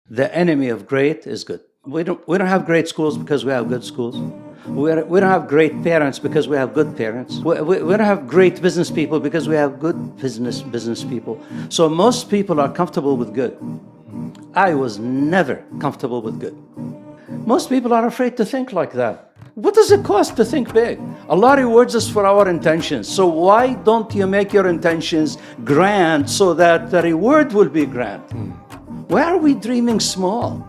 The enemy of great is good. We don't have great schools because we have good schools. We don't have great parents because we have good parents. We don't have great business people because we have good business people. So most people are comfortable with good. I was never comfortable with good. Most people are afraid to think like that. What does it cost to think big? Allah rewards us for our intentions. So why don't you make your intentions grand so that the reward will be grand? Why are we dreaming small?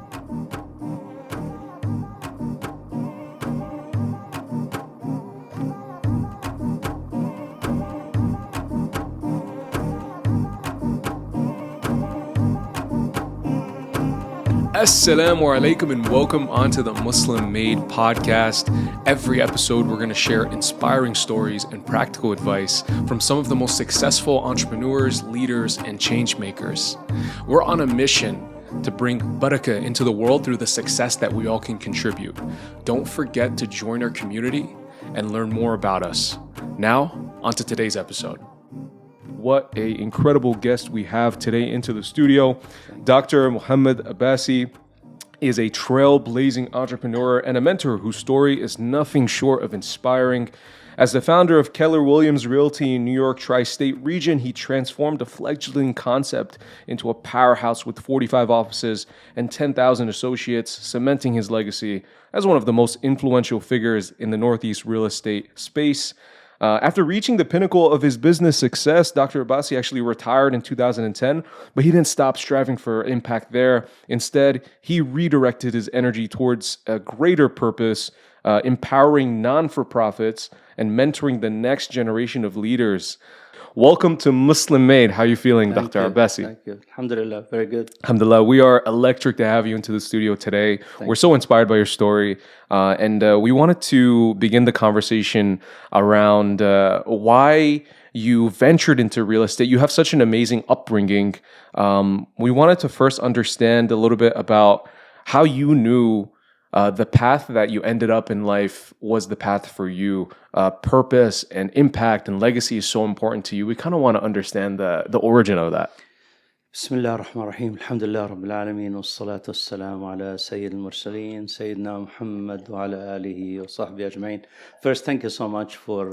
Assalamu alaikum and welcome onto the Muslim Made podcast. Every episode we're going to share inspiring stories and practical advice from some of the most successful entrepreneurs, leaders, and change makers. We're on a mission to bring barakah into the world through the success that we all can contribute. Don't forget to join our community and learn more about us. Now, onto today's episode. What an incredible guest we have today into the studio. Dr. Mohammed Abbasi is a trailblazing entrepreneur and a mentor whose story is nothing short of inspiring. As the founder of Keller Realty in New York tri-state region, he transformed a fledgling concept into a powerhouse with 45 offices and 10,000 associates, cementing his legacy as one of the most influential figures in the Northeast real estate space. After reaching the pinnacle of his business success, Dr. Abbasi actually retired in 2010, but he didn't stop striving for impact there. Instead, he redirected his energy towards a greater purpose, empowering non-for-profits and mentoring the next generation of leaders. Welcome to Muslim Made. How are you feeling, Dr. Abbasi? Thank you. Alhamdulillah, very good. Alhamdulillah, we are electric to have you into the studio today. We're so inspired by your story. And we wanted to begin the conversation around why you ventured into real estate. You have such an amazing upbringing. We wanted to first understand a little bit about how you knew the path that you ended up in life was the path for you. Purpose and impact and legacy is so important to you. We kind of want to understand the origin of that. Bismillah ar-Rahman ar-Rahim. Alhamdulillah Rabbil Alameen. Wassalatu wassalamu ala Sayyid al-Mursaleen. Sayyidina Muhammad wa ala alihi wa sahbihi ajma'in. First, thank you so much for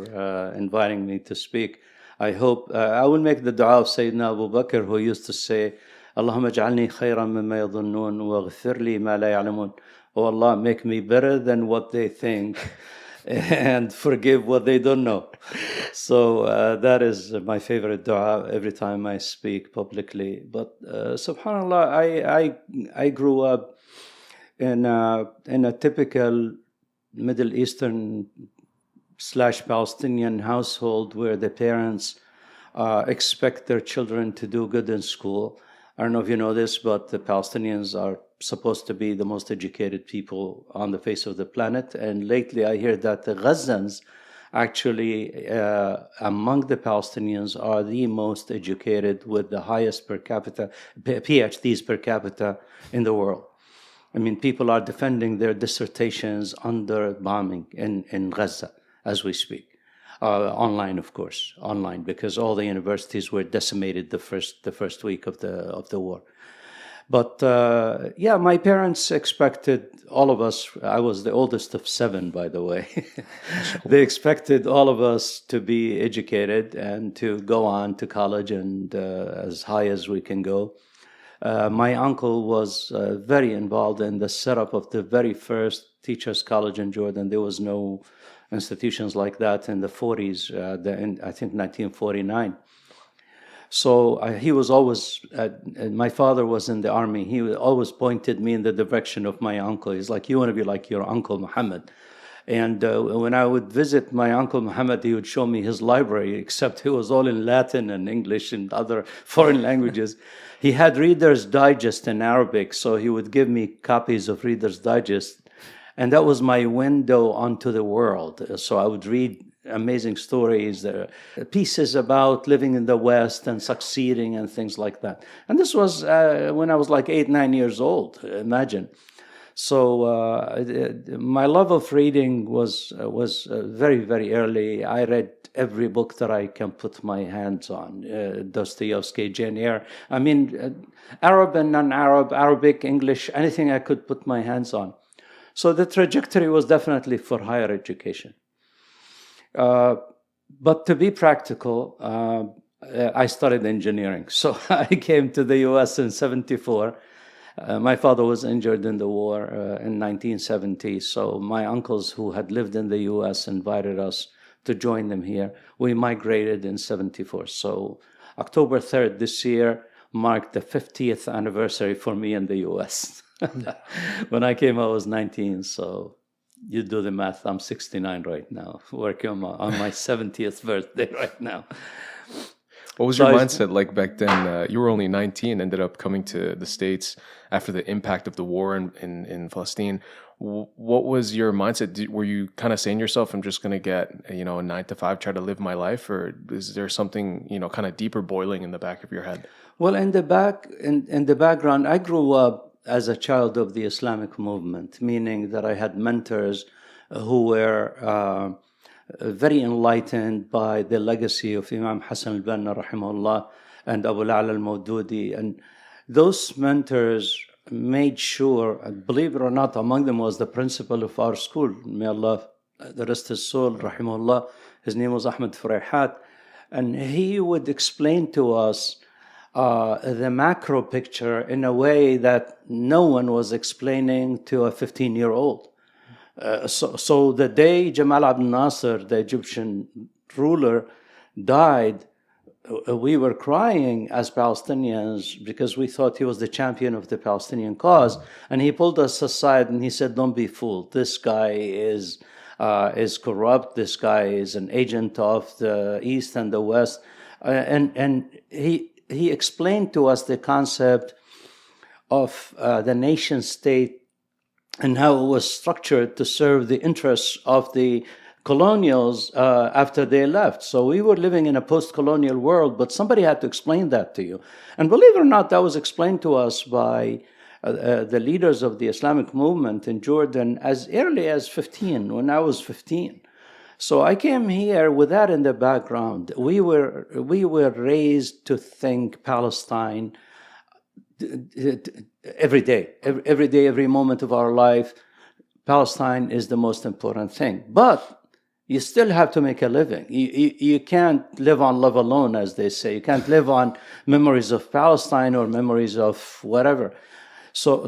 inviting me to speak. I hope, I will make the dua of Sayyidina Abu Bakr, who used to say, Allahumma ja'alni khayran mimma yadhunnun wa ghfir li ma la ya'lamun. Oh Allah, make me better than what they think and forgive what they don't know. So that is my favorite dua every time I speak publicly. But subhanAllah, I grew up in a typical Middle Eastern / Palestinian household where the parents expect their children to do good in school. I don't know if you know this, but the Palestinians are supposed to be the most educated people on the face of the planet. And lately I hear that the Gazans actually among the Palestinians are the most educated with the highest per capita, PhDs per capita in the world. I mean, people are defending their dissertations under bombing in Gaza as we speak. Online, of course, online, because all the universities were decimated the first week of the war. But yeah, my parents expected all of us. I was the oldest of 7, by the way. They expected all of us to be educated and to go on to college and as high as we can go. My uncle was very involved in the setup of the very first Teachers College in Jordan. There was no institutions like that in the 40s, I think 1949. So he was always, my father was in the army. He always pointed me in the direction of my uncle. He's like, you want to be like your uncle Muhammad. And when I would visit my uncle Muhammad, he would show me his library, except it was all in Latin and English and other foreign languages. He had Reader's Digest in Arabic, so he would give me copies of Reader's Digest. And that was my window onto the world. So I would read amazing stories, pieces about living in the West and succeeding and things like that. And this was when I was like 8, 9 years old, imagine. So my love of reading was very, very early. I read every book that I can put my hands on, Dostoevsky, Jane Eyre. I mean, Arab and non-Arab, Arabic, English, anything I could put my hands on. So the trajectory was definitely for higher education. But to be practical, I studied engineering. So I came to the US in 74. My father was injured in the war in 1970. So my uncles who had lived in the US invited us to join them here. We migrated in 74. So October 3rd this year marked the 50th anniversary for me in the US. When I came, I was 19. So you do the math. I'm 69 right now, working on my 70th birthday right now. What was your mindset like back then? You were only 19, ended up coming to the States after the impact of the war in Palestine. What was your mindset? Were you kind of saying to yourself, I'm just going to get, a 9-to-5, try to live my life? Or is there something, kind of deeper boiling in the back of your head? Well, in the background, I grew up as a child of the Islamic movement, meaning that I had mentors who were very enlightened by the legacy of Imam Hassan al-Banna, rahimahullah, and Abu al-A'la al-Mawdudi. And those mentors made sure, believe it or not, among them was the principal of our school, may Allah rest his soul, rahimahullah. His name was Ahmed Furayhat. And he would explain to us the macro picture in a way that no one was explaining to a 15-year-old. So the day Jamal Abdel Nasser, the Egyptian ruler, died, we were crying as Palestinians because we thought he was the champion of the Palestinian cause. And he pulled us aside and he said, don't be fooled. This guy is corrupt. This guy is an agent of the East and the West. And he explained to us the concept of the nation state and how it was structured to serve the interests of the colonials after they left. So we were living in a post-colonial world, but somebody had to explain that to you. And believe it or not, that was explained to us by the leaders of the Islamic movement in Jordan as early as 15, when I was 15. So I came here with that in the background. We were raised to think Palestine every day, every moment of our life. Palestine is the most important thing. But you still have to make a living. You can't live on love alone, as they say. You can't live on memories of Palestine or memories of whatever. So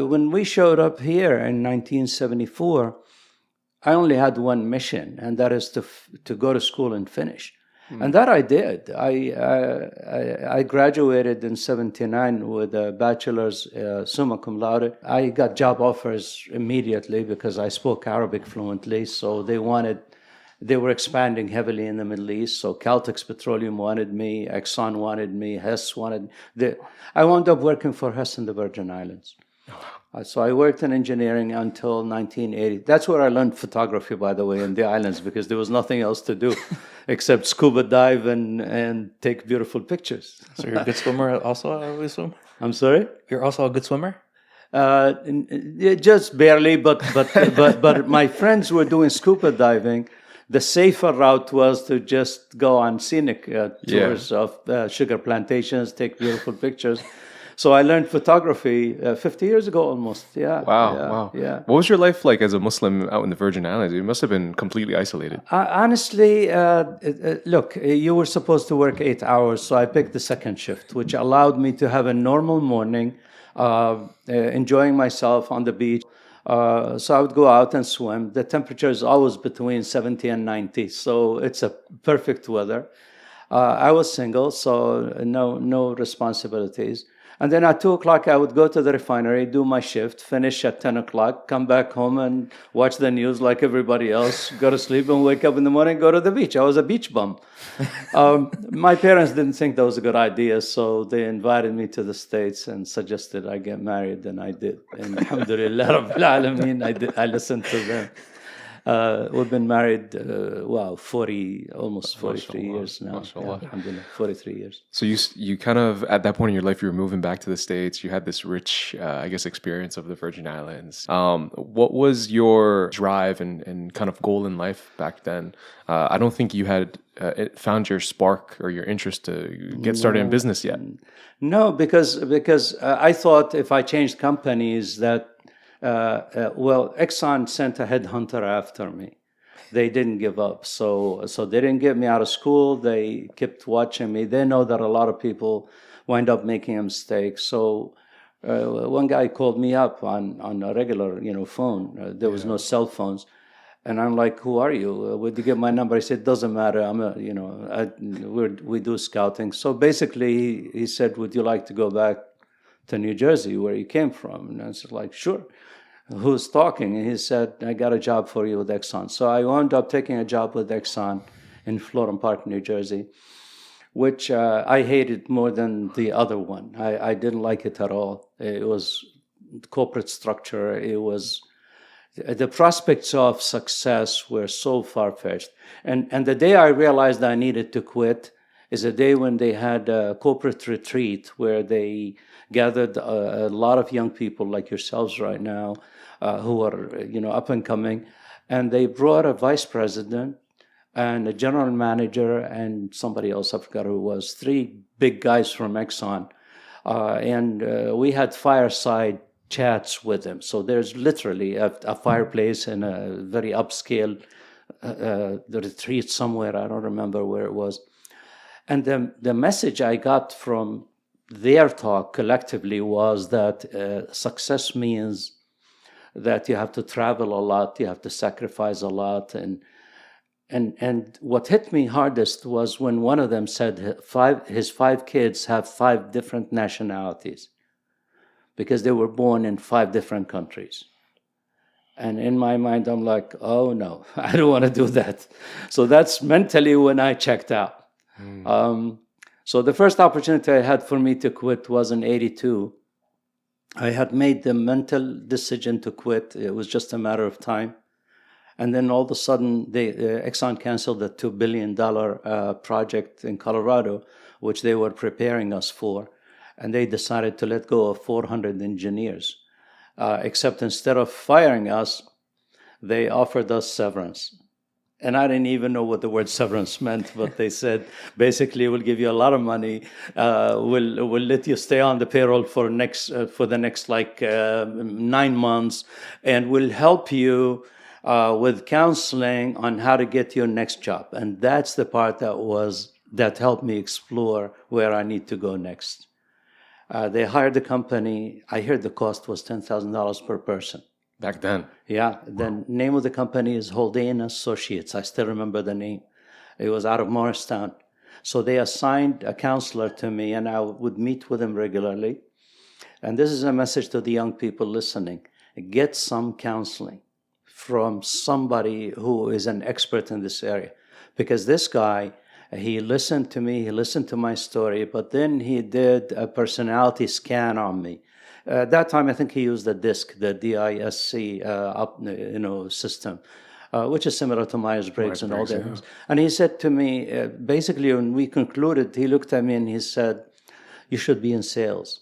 when we showed up here in 1974, I only had one mission, and that is to go to school and finish. And that I did. I graduated in 79 with a bachelor's summa cum laude. I got job offers immediately because I spoke Arabic fluently. So they were expanding heavily in the Middle East. So Caltex Petroleum wanted me, Exxon wanted me, Hess wanted me. I wound up working for Hess in the Virgin Islands. So I worked in engineering until 1980. That's where I learned photography, by the way, in the islands, because there was nothing else to do except scuba dive and take beautiful pictures. So you're a good swimmer also, I would assume? I'm sorry? You're also a good swimmer? Just barely, but my friends were doing scuba diving. The safer route was to just go on scenic tours of sugar plantations, take beautiful pictures. So I learned photography 50 years ago almost. Yeah. Wow. What was your life like as a Muslim out in the Virgin Islands? You must have been completely isolated. Honestly, look, you were supposed to work 8 hours, so I picked the second shift, which allowed me to have a normal morning, enjoying myself on the beach. So I would go out and swim. The temperature is always between 70 and 90, so it's a perfect weather. I was single, so no responsibilities. And then at 2 o'clock, I would go to the refinery, do my shift, finish at 10 o'clock, come back home and watch the news like everybody else, go to sleep and wake up in the morning, go to the beach. I was a beach bum. My parents didn't think that was a good idea, so they invited me to the States and suggested I get married, and I did. And alhamdulillah, Rabbil Alameen, I listened to them. We've been married, 43 years now. Mashallah. Yeah, alhamdulillah, 43 years. So you kind of, at that point in your life, you were moving back to the States. You had this rich, I guess, experience of the Virgin Islands. What was your drive and kind of goal in life back then? I don't think you had found your spark or your interest to get started in business yet. No, because I thought if I changed companies that, Exxon sent a headhunter after me. They didn't give up. So they didn't get me out of school. They kept watching me. They know that a lot of people wind up making a mistake. So one guy called me up on a regular, phone. There was no cell phones. And I'm like, who are you? Would you get my number? He said, doesn't matter. We do scouting. So basically, he said, would you like to go back to New Jersey, where you came from? And I was like, sure. Who's talking? And he said, I got a job for you with Exxon. So I wound up taking a job with Exxon in Florham Park, New Jersey, which I hated more than the other one. I didn't like it at all. It was corporate structure. It was the prospects of success were so far-fetched. And the day I realized I needed to quit is a day when they had a corporate retreat where they gathered a lot of young people like yourselves right now who are up and coming, and they brought a vice president and a general manager and somebody else, I forgot who it was, 3 big guys from Exxon, and we had fireside chats with them. So there's literally a fireplace and a very upscale the retreat somewhere. I don't remember where it was. And the message I got from their talk collectively was that success means that you have to travel a lot, you have to sacrifice a lot. And what hit me hardest was when one of them said his 5 kids have 5 different nationalities because they were born in 5 different countries. And in my mind, I'm like, oh no, I don't want to do that. So that's mentally when I checked out. So the first opportunity I had for me to quit was in 82. I had made the mental decision to quit. It was just a matter of time. And then all of a sudden, Exxon canceled a $2 billion project in Colorado, which they were preparing us for. And they decided to let go of 400 engineers. Except instead of firing us, they offered us severance. And I didn't even know what the word severance meant, but they said, basically, we'll give you a lot of money. We'll let you stay on the payroll for the next 9 months, and we'll help you with counseling on how to get your next job. And that's the part that helped me explore where I need to go next. They hired a company. I heard the cost was $10,000 per person. Back then. Yeah. The name of the company is Haldane Associates. I still remember the name. It was out of Morristown. So they assigned a counselor to me, and I would meet with him regularly. And this is a message to the young people listening. Get some counseling from somebody who is an expert in this area. Because this guy, he listened to me, he listened to my story, but then he did a personality scan on me. At that time, I think he used the DISC, the D-I-S-C system, which is similar to Myers-Briggs and all that. Yeah. And he said to me, basically, when we concluded, he looked at me and he said, you should be in sales.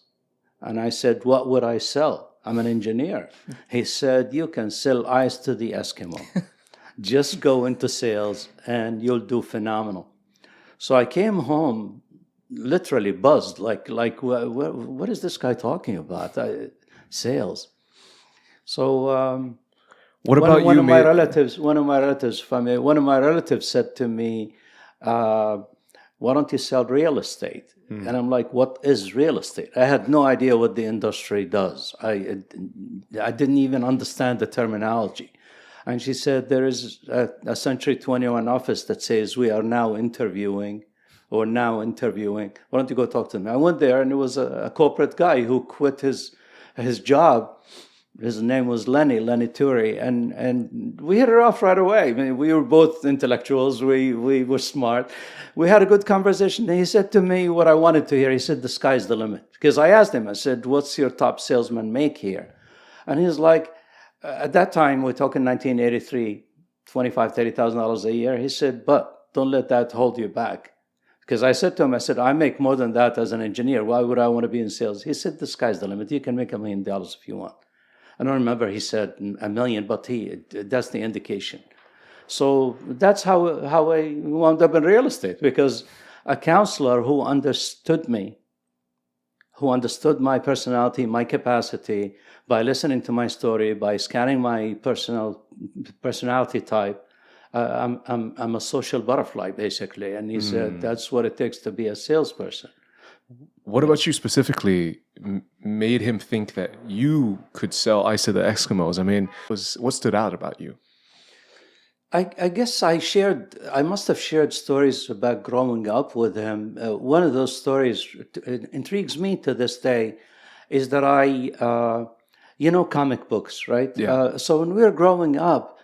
And I said, what would I sell? I'm an engineer. He said, you can sell ice to the Eskimo. Just go into sales and you'll do phenomenal. So I came home literally buzzed, like what is this guy talking about? Sales. So what about one of my relatives said to me, why don't you sell real estate? And I'm like, what is real estate? I had no idea what the industry does. I didn't even understand the terminology. And she said, there is a Century 21 office that says we are now interviewing. Why don't you go talk to them? I went there, and it was a corporate guy who quit his job. His name was Lenny Turi, and we hit it off right away. I mean, we were both intellectuals. We were smart. We had a good conversation. And he said to me what I wanted to hear. He said, the sky's the limit. Because I asked him, I said, what's your top salesman make here? And he's like, at that time, we're talking 1983, $25,000, $30,000 a year. He said, but don't let that hold you back. Because I said to him, I said, I make more than that as an engineer. Why would I want to be in sales? He said, the sky's the limit. You can make $1 million if you want. I don't remember he said $1 million, but that's the indication. So that's how I wound up in real estate, because a counselor who understood me, who understood my personality, my capacity, by listening to my story, by scanning my personality type. I'm a social butterfly, basically. And he said, that's what it takes to be a salesperson. What about you specifically made him think that you could sell ice to the Eskimos? I mean, what stood out about you? I guess I must have shared stories about growing up with him. One of those stories intrigues me to this day is that comic books, right? Yeah. So when we were growing up,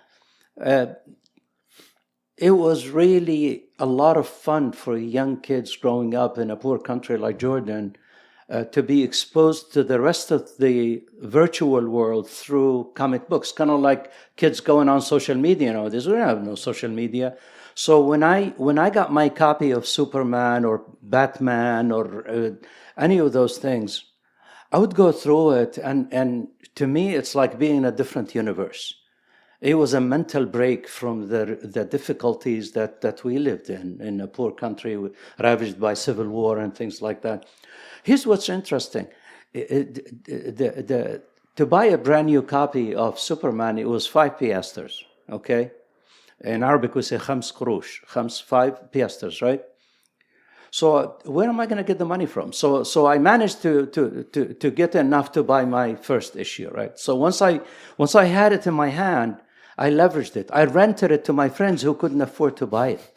it was really a lot of fun for young kids growing up in a poor country like Jordan to be exposed to the rest of the virtual world through comic books, kind of like kids going on social media nowadays. We don't have no social media. So when I got my copy of Superman or Batman or any of those things, I would go through it, and to me, it's like being in a different universe. It was a mental break from the difficulties that we lived in a poor country ravaged by civil war and things like that. Here's what's interesting. To buy a brand new copy of Superman, it was 5 piastres, okay? In Arabic, we say 5 قروش, 5 piastres, right? So where am I going to get the money from? So I managed to get enough to buy my first issue, right? So once I had it in my hand, I leveraged it. I rented it to my friends who couldn't afford to buy it.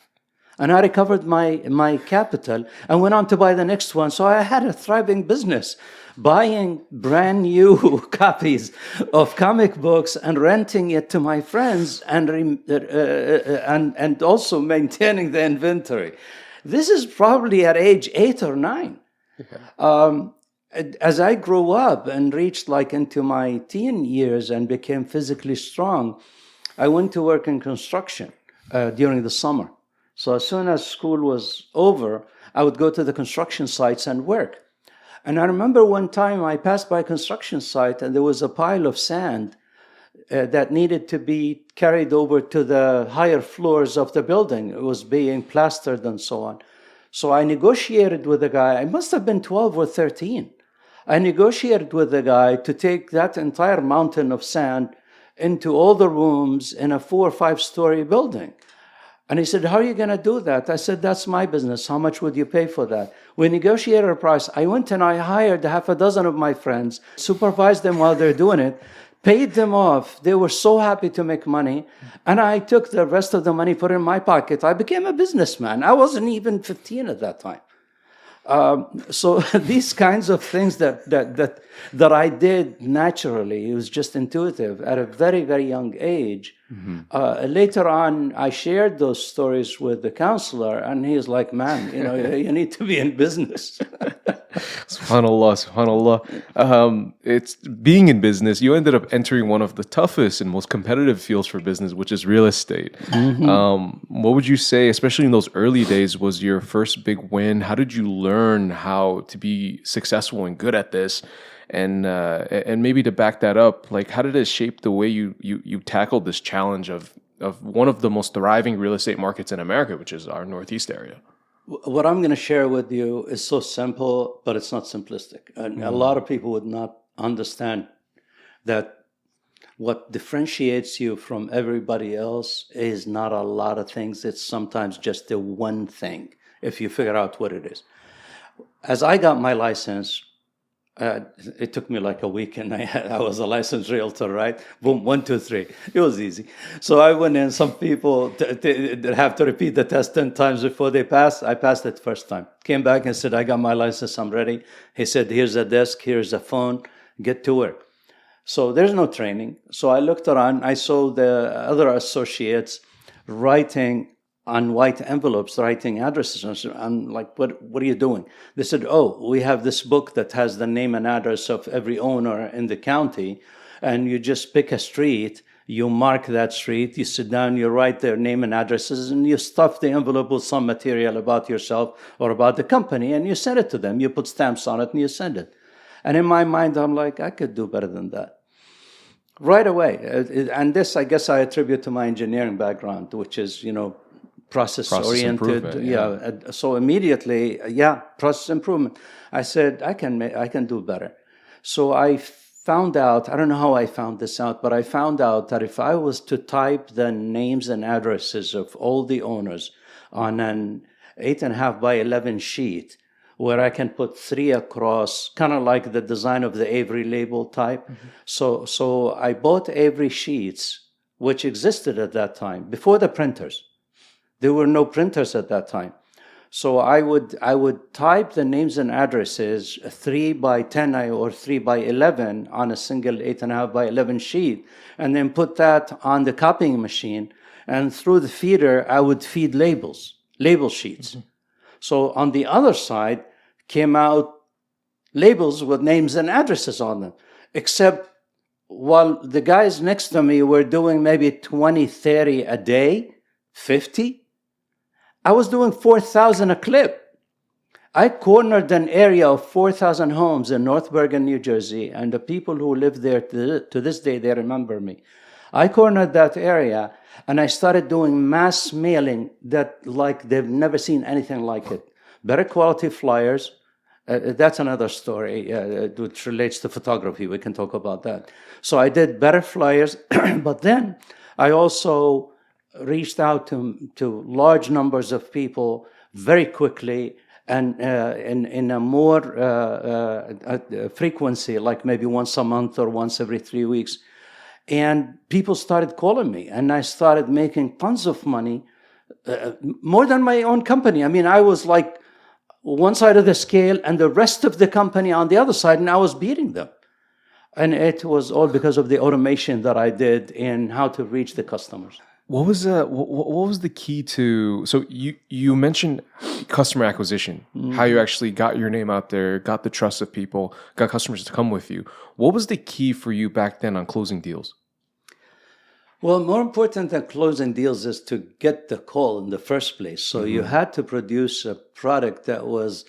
And I recovered my capital and went on to buy the next one. So I had a thriving business, buying brand new copies of comic books and renting it to my friends and also maintaining the inventory. This is probably at age 8 or 9. Okay. As I grew up and reached into my teen years and became physically strong, I went to work in construction during the summer. So as soon as school was over, I would go to the construction sites and work. And I remember one time I passed by a construction site and there was a pile of sand that needed to be carried over to the higher floors of the building. It was being plastered and so on. So I negotiated with the guy. I must have been 12 or 13. I negotiated with the guy to take that entire mountain of sand into all the rooms in a 4 or 5 story building. And he said, how are you going to do that? I said, that's my business. How much would you pay for that? We negotiated a price. I went and I hired 6 of my friends, supervised them while they're doing it, paid them off. They were so happy to make money. And I took the rest of the money, put it in my pocket. I became a businessman. I wasn't even 15 at that time. So these kinds of things that I did naturally, it was just intuitive at a very, very young age. Mm-hmm. Later on, I shared those stories with the counselor, and he was like, man, you need to be in business. SubhanAllah. It's being in business, you ended up entering one of the toughest and most competitive fields for business, which is real estate. Mm-hmm. What would you say, especially in those early days, was your first big win? How did you learn how to be successful and good at this? And maybe to back that up, how did it shape the way you tackled this challenge of one of the most thriving real estate markets in America, which is our Northeast area? What I'm going to share with you is so simple, but it's not simplistic. And a lot of people would not understand that what differentiates you from everybody else is not a lot of things. It's sometimes just the one thing, if you figure out what it is. As I got my license, it took me like a week, and I was a licensed realtor, right? Boom, 1, 2, 3. It was easy. So I went in. Some people have to repeat the test 10 times before they pass. I passed it first time. Came back and said, I got my license, I'm ready. He said, here's a desk, here's a phone, get to work. So there's no training. So I looked around. I saw the other associates writing on white envelopes, writing addresses. I'm like, what are you doing? They said, we have this book that has the name and address of every owner in the county, and you just pick a street, You mark that street, you sit down, you write their name and addresses, and you stuff the envelope with some material about yourself or about the company, and you send it to them. You put stamps on it and you send it. And in my mind, I'm like, I could do better than that. Right away. And this, I guess, I attribute to my engineering background, which is, process-oriented. So immediately, process improvement. I said, I can do better. So I found out, I don't know how I found this out, but I found out that if I was to type the names and addresses of all the owners on an 8.5 by 11 sheet, where I can put 3 across, kind of like the design of the Avery label type. Mm-hmm. So I bought Avery sheets, which existed at that time, before the printers. There were no printers at that time. So I would type the names and addresses 3 by 10 or 3 by 11 on a single 8.5 by 11 sheet, and then put that on the copying machine. And through the feeder, I would feed label sheets. Mm-hmm. So on the other side came out labels with names and addresses on them, except while the guys next to me were doing maybe 20, 30 a day, 50, I was doing 4,000 a clip. I cornered an area of 4,000 homes in North Bergen, New Jersey, and the people who live there to this day, they remember me. I cornered that area, and I started doing mass mailing that like they've never seen anything like it. Better quality flyers. That's another story which relates to photography. We can talk about that. So I did better flyers, but then I also reached out to large numbers of people very quickly and in a more frequency, like maybe once a month or once every 3 weeks. And people started calling me, and I started making tons of money, more than my own company. I mean, I was like one side of the scale and the rest of the company on the other side, and I was beating them. And it was all because of the automation that I did in how to reach the customers. What was the key to, so you mentioned customer acquisition, how you actually got your name out there, got the trust of people, got customers to come with you. What was the key for you back then on closing deals? Well, more important than closing deals is to get the call in the first place. So you had to produce a product that was,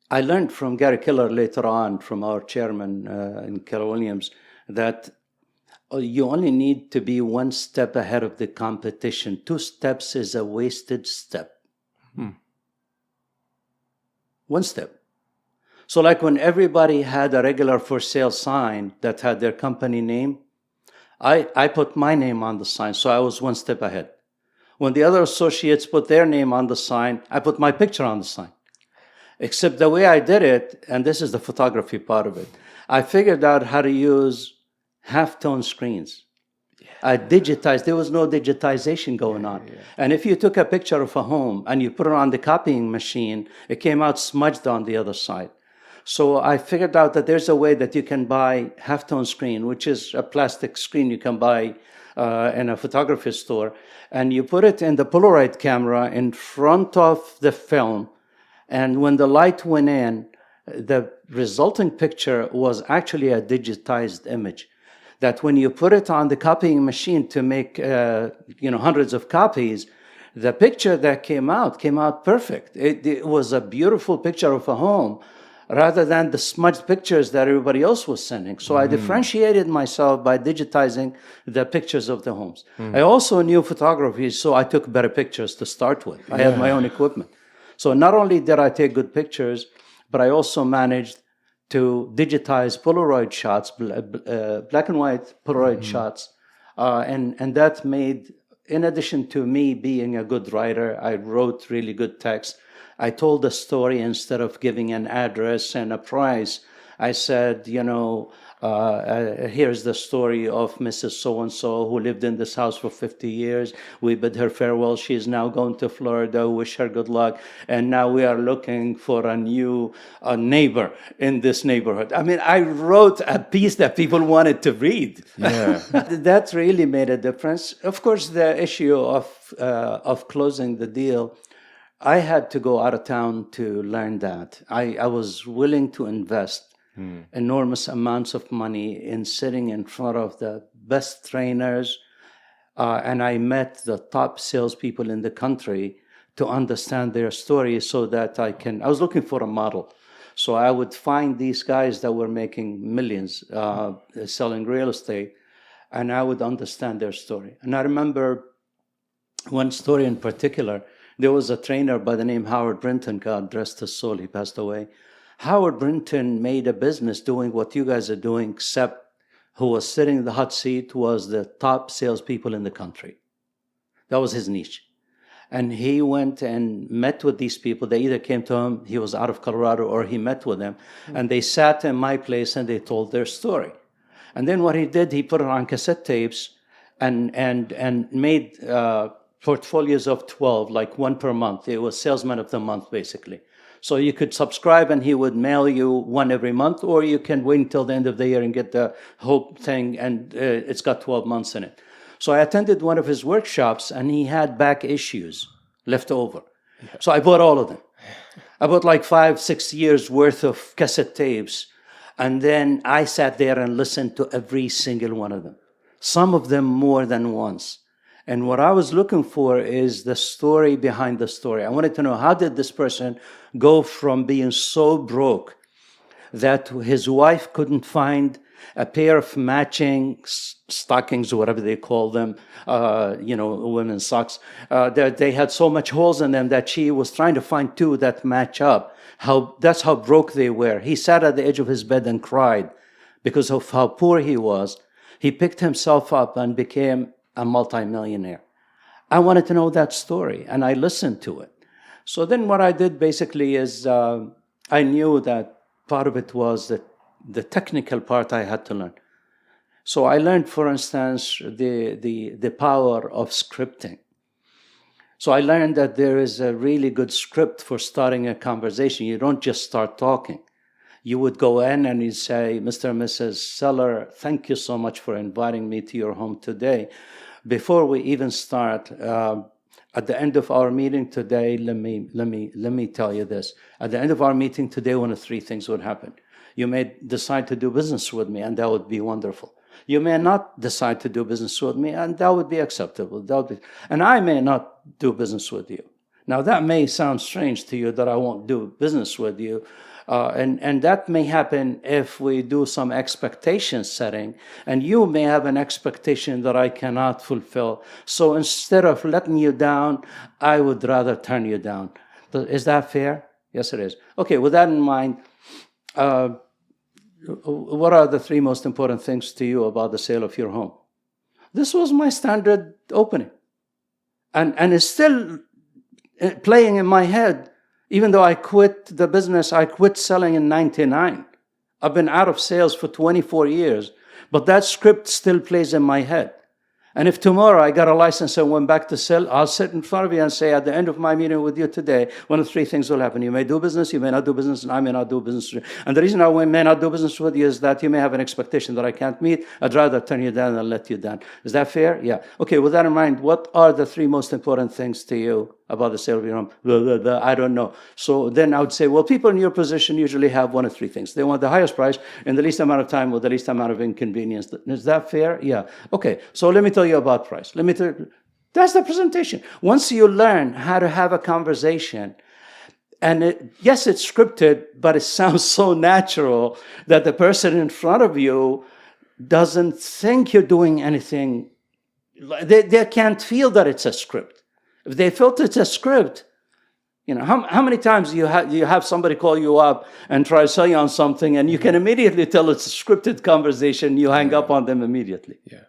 I learned from Gary Keller later on, from our chairman in Keller Williams, that you only need to be one step ahead of the competition. 2 steps is a wasted step. 1 step. So like when everybody had a regular for sale sign that had their company name, I put my name on the sign, so I was 1 step ahead. When the other associates put their name on the sign, I put my picture on the sign. Except the way I did it, and this is the photography part of it, I figured out how to use half-tone screens. I digitized. There was no digitization going on. And if you took a picture of a home and you put it on the copying machine, it came out smudged on the other side. So I figured out that there's a way that you can buy half-tone screen, which is a plastic screen you can buy in a photography store, and you put it in the Polaroid camera in front of the film, and when the light went in, the resulting picture was actually a digitized image. That when you put it on the copying machine to make hundreds of copies, the picture that came out perfect. It was a beautiful picture of a home, rather than the smudged pictures that everybody else was sending. So I differentiated myself by digitizing the pictures of the homes. I also knew photography, so I took better pictures to start with. I had my own equipment. So not only did I take good pictures, but I also managed to digitize Polaroid shots, black and white Polaroid shots. And that made, in addition to me being a good writer, I wrote really good text. I told a story instead of giving an address and a price. I said, here's the story of Mrs. So-and-so who lived in this house for 50 years. We bid her farewell. She is now going to Florida. Wish her good luck. And now we are looking for a new neighbor in this neighborhood. I mean, I wrote a piece that people wanted to read. Yeah. That really made a difference. Of course, the issue of closing the deal, I had to go out of town to learn that. I was willing to invest enormous amounts of money in sitting in front of the best trainers, and I met the top salespeople in the country to understand their story so that I was looking for a model. So I would find these guys that were making millions selling real estate, and I would understand their story. And I remember one story in particular. There was a trainer by the name Howard Brinton, God rest his soul, he passed away. Howard Brinton made a business doing what you guys are doing, except who was sitting in the hot seat was the top salespeople in the country. That was his niche. And he went and met with these people. They either came to him, he was out of Colorado, or he met with them. And they sat in my place and they told their story. And then what he did, he put it on cassette tapes and made portfolios of 12, like one per month. It was Salesman of the Month, basically. So you could subscribe and he would mail you one every month, or you can wait until the end of the year and get the whole thing, and it's got 12 months in it. So I attended one of his workshops, and he had back issues left over. So I bought all of them. I bought like 5-6 years worth of cassette tapes, and then I sat there and listened to every single one of them, some of them more than once. And what I was looking for is the story behind the story. I wanted to know, how did this person go from being so broke that his wife couldn't find a pair of matching stockings, or whatever they call them, women's socks, that they had so much holes in them that she was trying to find two that match up. That's how broke they were. He sat at the edge of his bed and cried because of how poor he was. He picked himself up and became a multimillionaire. I wanted to know that story, and I listened to it. So then what I did basically is I knew that part of it was the technical part I had to learn. So I learned, for instance, the power of scripting. So I learned that there is a really good script for starting a conversation. You don't just start talking. You would go in and you'd say, Mr. and Mrs. Seller, thank you so much for inviting me to your home today. Before we even start, at the end of our meeting today, let me tell you this. At the end of our meeting today, one of three things would happen. You may decide to do business with me, and that would be wonderful. You may not decide to do business with me, and that would be acceptable. And I may not do business with you. Now, that may sound strange to you that I won't do business with you. And that may happen if we do some expectation setting, and you may have an expectation that I cannot fulfill. So instead of letting you down, I would rather turn you down. Is that fair? Yes, it is. Okay, with that in mind, what are the three most important things to you about the sale of your home? This was my standard opening. And it's still playing in my head. Even though I quit the business, I quit selling in 1999. I've been out of sales for 24 years, but that script still plays in my head. And if tomorrow I got a license and went back to sell, I'll sit in front of you and say, at the end of my meeting with you today, one of three things will happen. You may do business, you may not do business, and I may not do business. And the reason I may not do business with you is that you may have an expectation that I can't meet. I'd rather turn you down than let you down. Is that fair? Yeah. Okay, with that in mind, what are the three most important things to you about the sale of your home? I don't know. So then I would say, well, people in your position usually have one of three things. They want the highest price in the least amount of time with the least amount of inconvenience. Is that fair? Yeah. Okay, so let me tell you about price. That's the presentation. Once you learn how to have a conversation, and yes, it's scripted, but it sounds so natural that the person in front of you doesn't think you're doing anything. They can't feel that it's a script. If they felt it's a script, how many times you have somebody call you up and try to sell you on something, and you can immediately tell it's a scripted conversation, you hang up on them immediately. Yeah.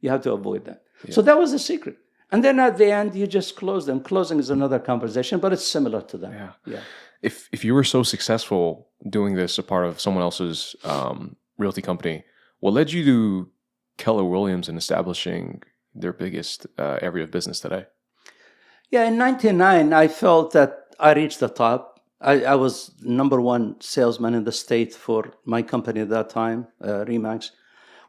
You have to avoid that. Yeah. So that was the secret. And then at the end, you just close them. Closing is another conversation, but it's similar to that. Yeah. If you were so successful doing this, a part of someone else's realty company, what led you to Keller Williams and establishing their biggest area of business today? Yeah, in 1999, I felt that I reached the top. I was number one salesman in the state for my company at that time, Remax.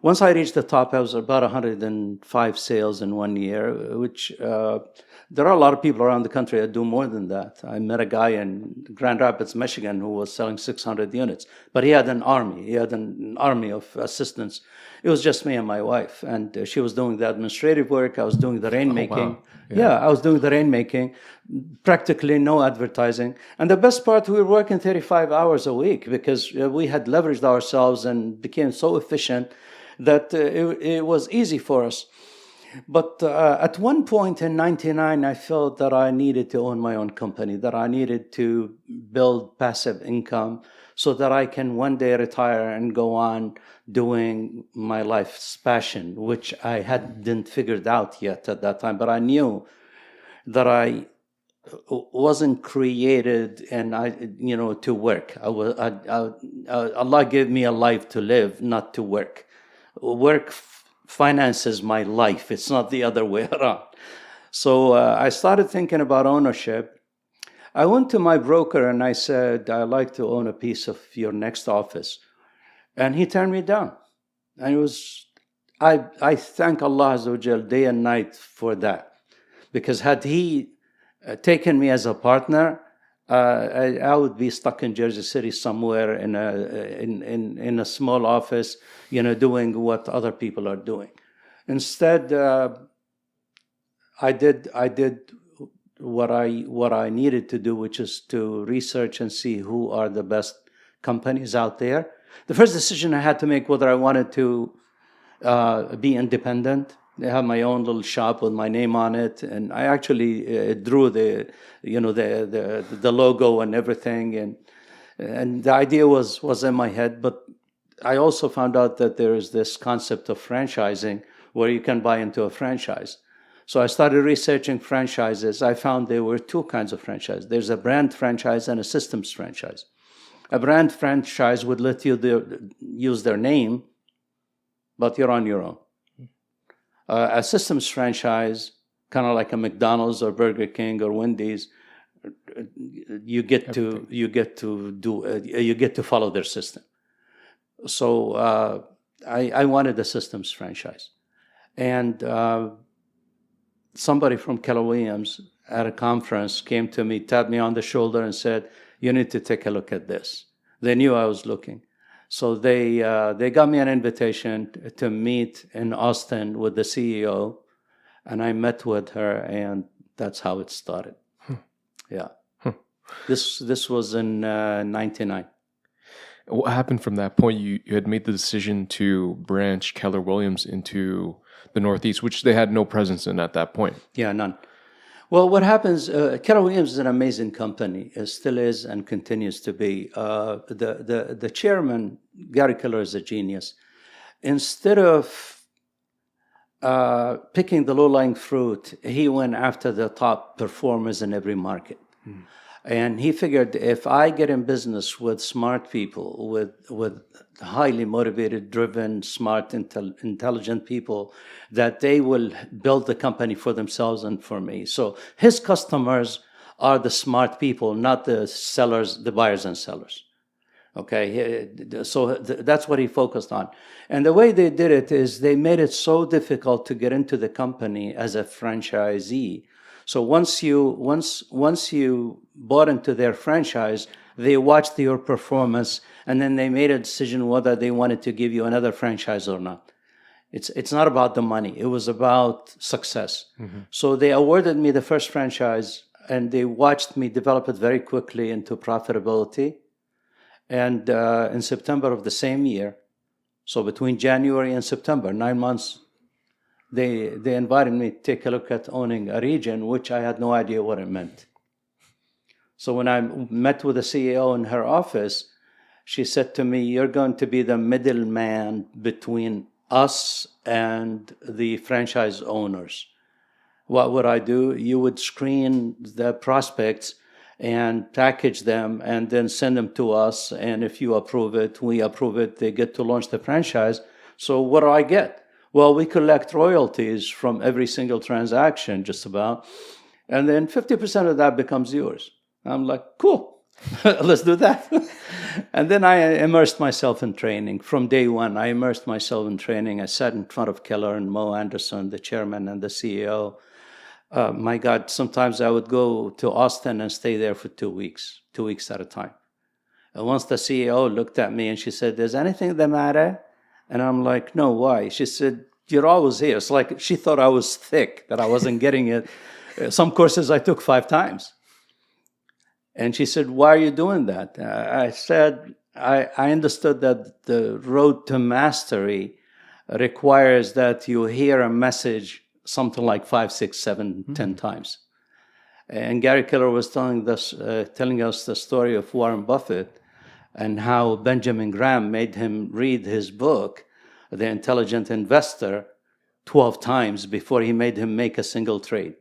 Once I reached the top, I was about 105 sales in 1 year, which there are a lot of people around the country that do more than that. I met a guy in Grand Rapids, Michigan, who was selling 600 units, but he had an army. He had an army of assistants. It was just me and my wife, and she was doing the administrative work. I was doing the rainmaking. wow. Yeah. I was doing the rainmaking, practically no advertising. And the best part, we were working 35 hours a week because we had leveraged ourselves and became so efficient that it was easy for us. But at one point in 99, I felt that I needed to own my own company, that I needed to build passive income so that I can one day retire and go on doing my life's passion, which I hadn't figured out yet at that time. But I knew that I wasn't created and to work. Allah gave me a life to live, not to work. Work finances my life. It's not the other way around. So I started thinking about ownership. I went to my broker and I said, I'd like to own a piece of your next office. And he turned me down. And I thank Allah Azza wa Jal day and night for that. Because had he taken me as a partner, I would be stuck in Jersey City somewhere in a small office, doing what other people are doing. Instead, I did what I needed to do, which is to research and see who are the best companies out there. The first decision I had to make whether I wanted to be independent. I have my own little shop with my name on it, and I actually drew the logo and everything, and the idea was in my head. But I also found out that there is this concept of franchising where you can buy into a franchise. So I started researching franchises. I found there were two kinds of franchise. There's a brand franchise and a systems franchise. A brand franchise would let you use their name, but you're on your own. A systems franchise, kind of like a McDonald's or Burger King or Wendy's, you get to follow their system. So I wanted a systems franchise, and somebody from Keller Williams at a conference came to me, tapped me on the shoulder, and said, "You need to take a look at this." They knew I was looking. So they got me an invitation to meet in Austin with the CEO, and I met with her, and that's how it started. Yeah. This was in 99. What happened from that point? You had made the decision to branch Keller Williams into the Northeast, which they had no presence in at that point. Yeah, none. Well, what happens, Keller Williams is an amazing company. It still is and continues to be. The chairman, Gary Keller, is a genius. Instead of picking the low-lying fruit, he went after the top performers in every market. And he figured if I get in business with smart people, with highly motivated, driven, smart, intelligent people, that they will build the company for themselves and for me. So his customers are the smart people, not the sellers, the buyers and sellers. Okay, so that's what he focused on. And the way they did it is they made it so difficult to get into the company as a franchisee. So once you bought into their franchise, they watched your performance, and then they made a decision whether they wanted to give you another franchise or not. It's not about the money. It was about success. Mm-hmm. So they awarded me the first franchise, and they watched me develop it very quickly into profitability. And in September of the same year, so between January and September, 9 months, they invited me to take a look at owning a region, which I had no idea what it meant. So when I met with the CEO in her office, she said to me, "You're going to be the middleman between us and the franchise owners." What would I do? You would screen the prospects and package them and then send them to us. And if you approve it, we approve it, they get to launch the franchise. So what do I get? Well, we collect royalties from every single transaction, just about. And then 50% of that becomes yours. I'm like, cool, let's do that. And then I immersed myself in training. From day one, I immersed myself in training. I sat in front of Keller and Mo Anderson, the chairman and the CEO. My God, sometimes I would go to Austin and stay there for 2 weeks at a time. And once the CEO looked at me and she said, "Is anything the matter?" And I'm like, "No, why?" She said, "You're always here." It's like she thought I was thick, that I wasn't getting it. Some courses I took 5 times. And she said, "Why are you doing that?" I said, I understood that the road to mastery requires that you hear a message something like 5, 6, 7, 10 times. And Gary Keller was telling us the story of Warren Buffett and how Benjamin Graham made him read his book, The Intelligent Investor, 12 times before he made him make a single trade.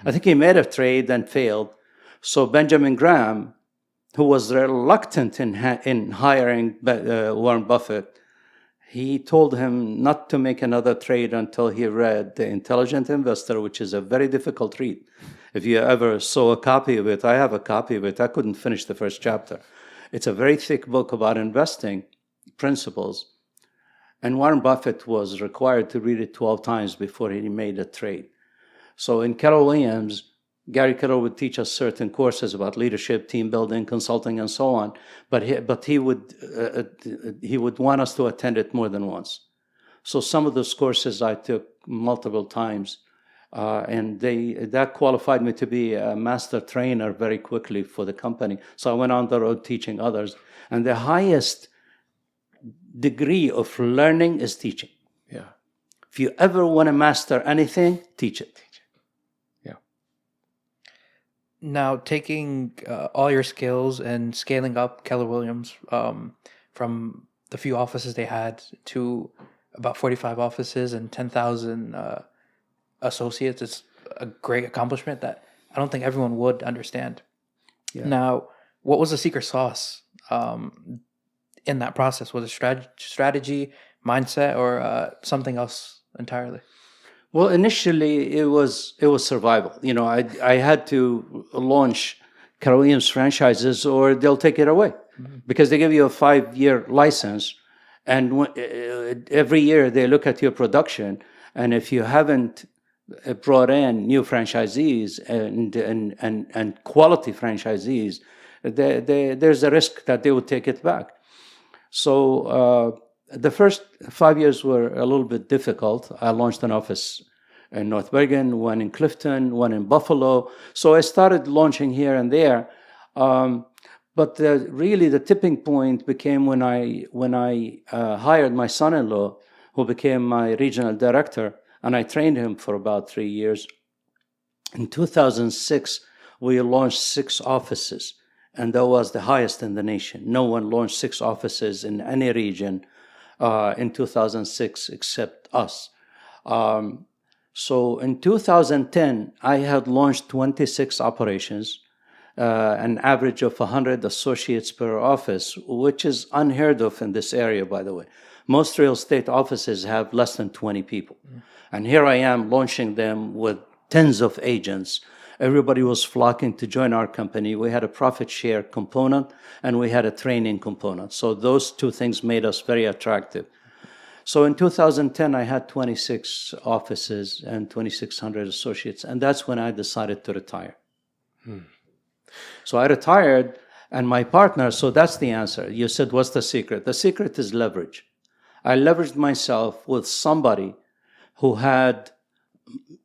I think he made a trade and failed. So Benjamin Graham, who was reluctant in hiring Warren Buffett, he told him not to make another trade until he read The Intelligent Investor, which is a very difficult read. If you ever saw a copy of it, I have a copy of it. I couldn't finish the first chapter. It's a very thick book about investing principles. And Warren Buffett was required to read it 12 times before he made a trade. So in Keller Williams, Gary Keller would teach us certain courses about leadership, team building, consulting, and so on. But he would want us to attend it more than once. So some of those courses I took multiple times, and that qualified me to be a master trainer very quickly for the company. So I went on the road teaching others. And the highest degree of learning is teaching. Yeah. If you ever want to master anything, teach it. Now, taking all your skills and scaling up Keller Williams from the few offices they had to about 45 offices and 10,000 associates is a great accomplishment that I don't think everyone would understand. Yeah. Now, what was the secret sauce in that process? Was it strategy, mindset, or something else entirely? Well, initially it was survival. You know, I had to launch Keller Williams franchises or they'll take it away, because they give you a 5-year license, and every year they look at your production, and if you haven't brought in new franchisees and quality franchisees, there's a risk that they would take it back. So the first 5 years were a little bit difficult. I launched an office in North Bergen, one in Clifton, one in Buffalo. So I started launching here and there. But really the tipping point became when I hired my son-in-law, who became my regional director, and I trained him for about 3 years. In 2006, we launched 6 offices, and that was the highest in the nation. No one launched 6 offices in any region in 2006 except us. So in 2010, I had launched 26 operations, an average of 100 associates per office, which is unheard of in this area, by the way. Most real estate offices have less than 20 people. And here I am launching them with tens of agents. Everybody was flocking to join our company. We had a profit share component and we had a training component. So those 2 things made us very attractive. So in 2010, I had 26 offices and 2,600 associates, and that's when I decided to retire. So I retired, and my partner, so that's the answer. You said, what's the secret? The secret is leverage. I leveraged myself with somebody who had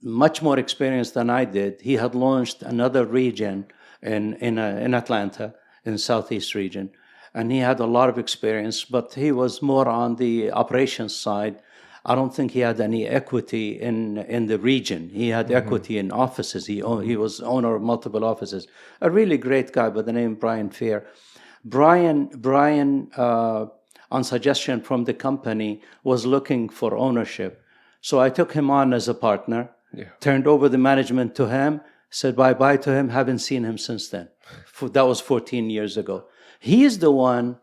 much more experience than I did. He had launched another region in Atlanta, in the Southeast region. And he had a lot of experience, but he was more on the operations side. I don't think he had any equity in the region. He had equity in offices. He was owner of multiple offices. A really great guy by the name of Brian Fair. Brian, on suggestion from the company, was looking for ownership. So I took him on as a partner, turned over the management to him, said bye-bye to him, haven't seen him since then. That was 14 years ago. He is the one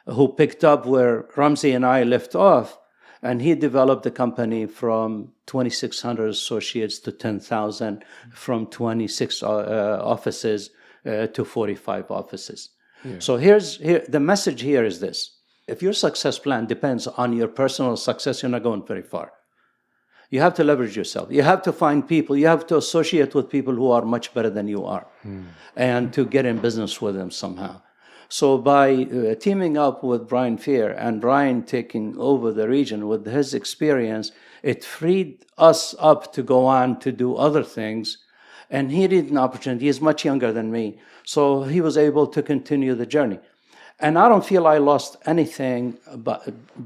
who picked up where Ramsey and I left off, and he developed the company from 2,600 associates to 10,000, from 26 offices to 45 offices. So the message here is this. If your success plan depends on your personal success, you're not going very far. You have to leverage yourself. You have to find people. You have to associate with people who are much better than you are and to get in business with them somehow. So by teaming up with Brian Fear and Brian taking over the region with his experience, it freed us up to go on to do other things. And he needed an opportunity. He's much younger than me. So he was able to continue the journey. And I don't feel I lost anything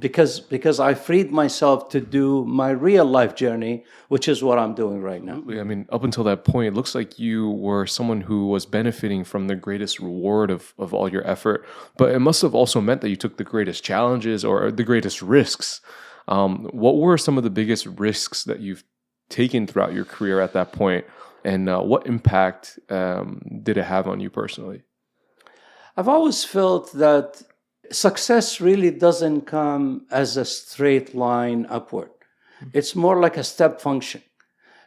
because I freed myself to do my real life journey, which is what I'm doing right now. I mean, up until that point, it looks like you were someone who was benefiting from the greatest reward of all your effort. But it must have also meant that you took the greatest challenges or the greatest risks. What were some of the biggest risks that you've taken throughout your career at that point? And what impact did it have on you personally? I've always felt that success really doesn't come as a straight line upward. It's more like a step function.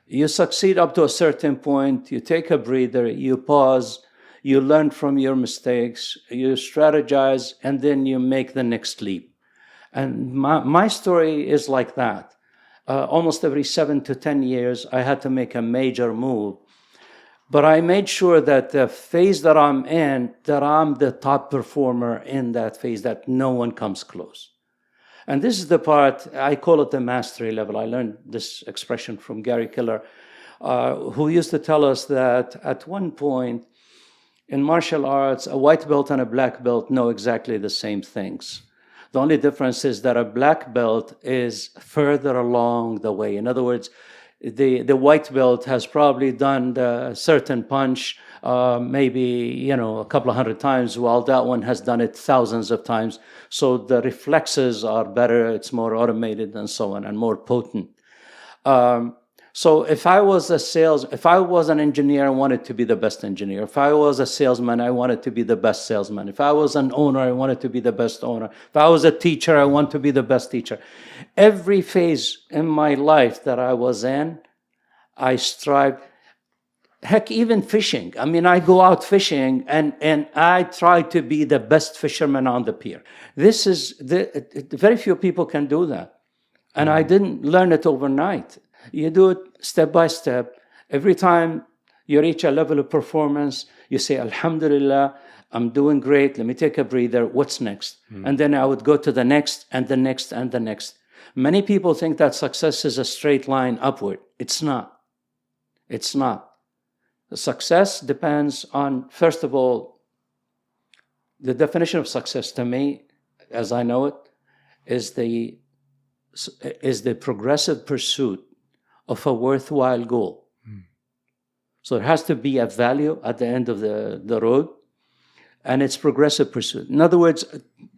You succeed up to a certain point, you take a breather, you pause, you learn from your mistakes, you strategize, and then you make the next leap. And my story is like that. Almost every 7 to 10 years, I had to make a major move. But I made sure that the phase that I'm in, that I'm the top performer in that phase, that no one comes close. And this is the part, I call it the mastery level. I learned this expression from Gary Keller, who used to tell us that at one point in martial arts, a white belt and a black belt know exactly the same things. The only difference is that a black belt is further along the way. In other words, the white belt has probably done the certain punch maybe a couple of hundred times, while that one has done it thousands of times. So the reflexes are better, it's more automated and so on, and more potent. So if I was an engineer, I wanted to be the best engineer. If I was a salesman, I wanted to be the best salesman. If I was an owner, I wanted to be the best owner. If I was a teacher, I want to be the best teacher. Every phase in my life that I was in, I strived. Heck, even fishing. I mean, I go out fishing and I try to be the best fisherman on the pier. Very few people can do that. And I didn't learn it overnight. You do it step by step. Every time you reach a level of performance, you say, Alhamdulillah, I'm doing great. Let me take a breather. What's next? And then I would go to the next and the next and the next. Many people think that success is a straight line upward. It's not. It's not. The success depends on, first of all, the definition of success to me, as I know it, is the progressive pursuit of a worthwhile goal. So there has to be a value at the end of the road, and it's progressive pursuit. In other words,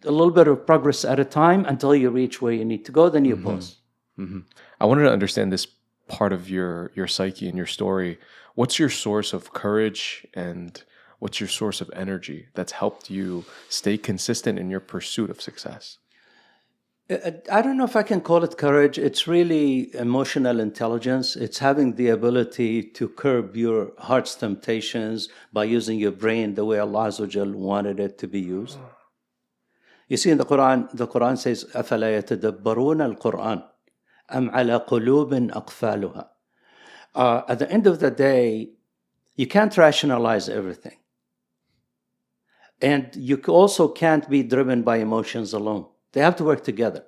a little bit of progress at a time until you reach where you need to go, then you pause. I wanted to understand this part of your psyche and your story. What's your source of courage and what's your source of energy that's helped you stay consistent in your pursuit of success? I don't know if I can call it courage. It's really emotional intelligence. It's having the ability to curb your heart's temptations by using your brain the way Allah Azza wa Jal wanted it to be used. You see, in the Quran says, أَفَلَا يَتَدَبَّرُونَ الْقُرْآنَ أَمْ عَلَى قُلُوبٍ أَقْفَالُهَا. At the end of the day, you can't rationalize everything. And you also can't be driven by emotions alone. They have to work together.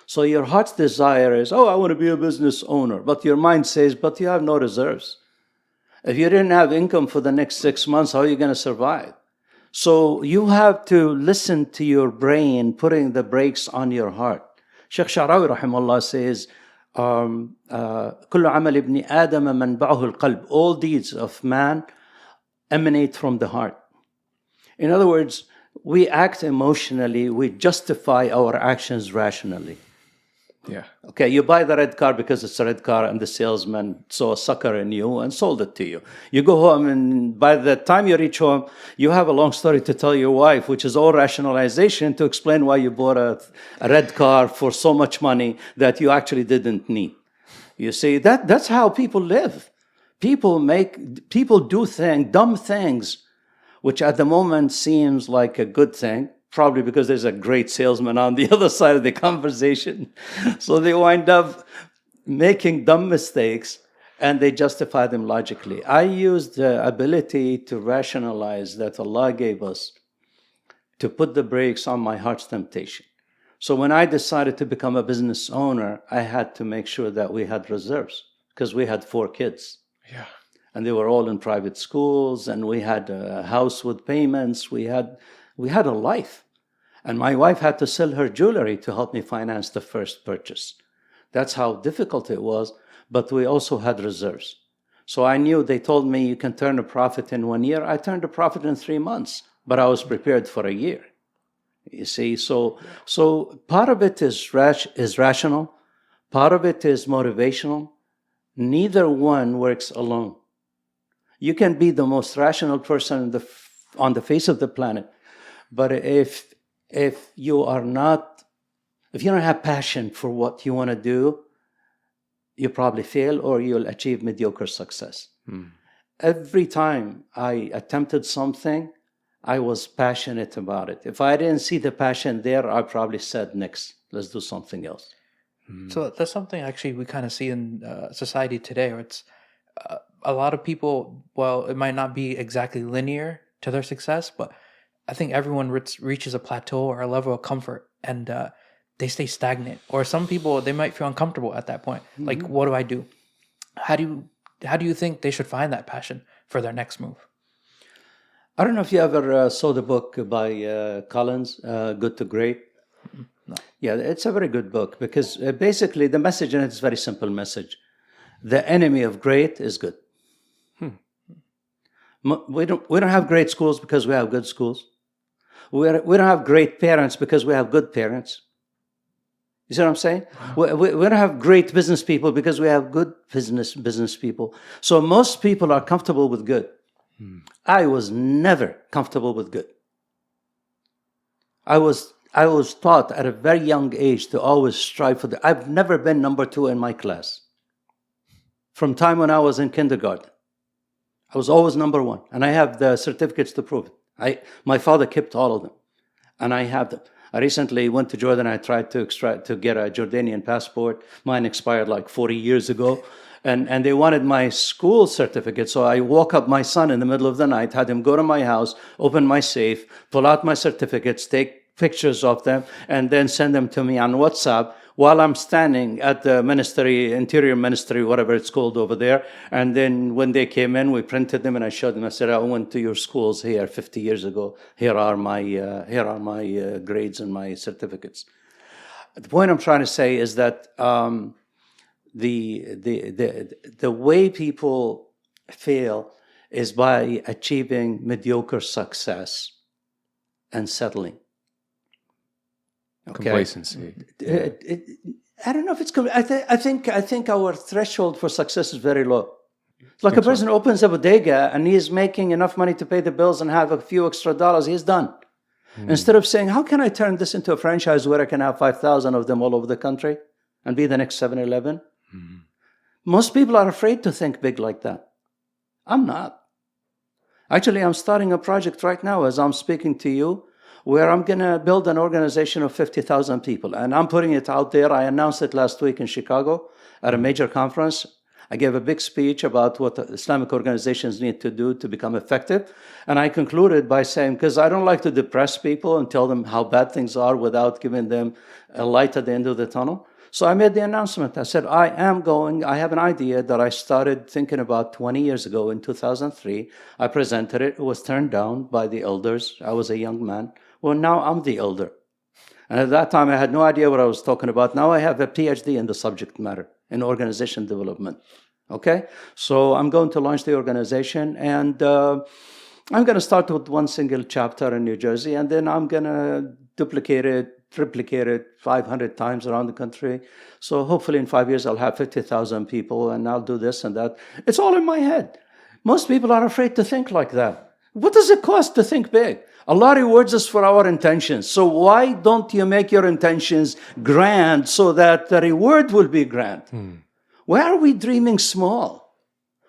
So your heart's desire is, I want to be a business owner. But your mind says, but you have no reserves. If you didn't have income for the next 6 months, how are you going to survive? So you have to listen to your brain, putting the brakes on your heart. Sheikh Sha'rawi rahimahullah says, كل عمل ابن آدم منبعه القلب. All deeds of man emanate from the heart. In other words, we act emotionally, we justify our actions rationally. Yeah. Okay, you buy the red car because it's a red car and the salesman saw a sucker in you and sold it to you. You go home and by the time you reach home, you have a long story to tell your wife, which is all rationalization to explain why you bought a red car for so much money that you actually didn't need. You see, that's how people live. People do dumb things which at the moment seems like a good thing, probably because there's a great salesman on the other side of the conversation. So they wind up making dumb mistakes and they justify them logically. I use the ability to rationalize that Allah gave us to put the brakes on my heart's temptation. So when I decided to become a business owner, I had to make sure that we had reserves because we had 4 kids. Yeah. And they were all in private schools, and we had a house with payments. We had a life. And my wife had to sell her jewelry to help me finance the first purchase. That's how difficult it was, but we also had reserves. So I knew they told me you can turn a profit in 1 year. I turned a profit in 3 months, but I was prepared for a year. You see, so part of it is rational, part of it is motivational. Neither one works alone. You can be the most rational person on the face of the planet, but if you don't have passion for what you want to do, you probably fail or you'll achieve mediocre success. Every time I attempted something, I was passionate about it. If I didn't see the passion there, I probably said, next, let's do something else. So that's something actually we kind of see in society today, where it's a lot of people, well, it might not be exactly linear to their success, but I think everyone reaches a plateau or a level of comfort and they stay stagnant. Or some people, they might feel uncomfortable at that point. Like, what do I do? How do you think they should find that passion for their next move? I don't know if you ever saw the book by Collins, Good to Great. No. Yeah, it's a very good book because basically the message in it is a very simple message. The enemy of great is good. We don't have great schools because we have good schools. We don't have great parents because we have good parents. You see what I'm saying? We don't have great business people because we have good business people. So most people are comfortable with good. I was never comfortable with good. I was taught at a very young age to always strive for I've never been number 2 in my class. From time when I was in kindergarten, I was always number 1, and I have the certificates to prove it. My father kept all of them, and I have them. I recently went to Jordan. I tried to get a Jordanian passport. Mine expired like 40 years ago. And they wanted my school certificate. So I woke up my son in the middle of the night, had him go to my house, open my safe, pull out my certificates, take pictures of them, and then send them to me on WhatsApp while I'm standing at the ministry, Interior Ministry, whatever it's called over there. And then when they came in, we printed them and I showed them. I said, I went to your schools here 50 years ago. Here are my grades and my certificates. The point I'm trying to say is that the way people fail is by achieving mediocre success and settling. Okay. Complacency. I don't know if it's. I think our threshold for success is very low. It's like a person opens a bodega and he's making enough money to pay the bills and have a few extra dollars. He's done. Instead of saying, "How can I turn this into a franchise where I can have 5,000 of them all over the country and be the next 7-Eleven?" Most people are afraid to think big like that. I'm not. Actually, I'm starting a project right now as I'm speaking to you, where I'm going to build an organization of 50,000 people. And I'm putting it out there. I announced it last week in Chicago at a major conference. I gave a big speech about what Islamic organizations need to do to become effective. And I concluded by saying, because I don't like to depress people and tell them how bad things are without giving them a light at the end of the tunnel. So I made the announcement. I said, I have an idea that I started thinking about 20 years ago in 2003. I presented it. It was turned down by the elders. I was a young man. Well, now I'm the elder. And at that time, I had no idea what I was talking about. Now I have a PhD in the subject matter, in organization development. Okay? So I'm going to launch the organization, and I'm going to start with one single chapter in New Jersey, and then I'm going to duplicate it, triplicate it 500 times around the country. So hopefully in 5 years, I'll have 50,000 people, and I'll do this and that. It's all in my head. Most people are afraid to think like that. What does it cost to think big? Allah rewards us for our intentions. So why don't you make your intentions grand so that the reward will be grand? Why are we dreaming small?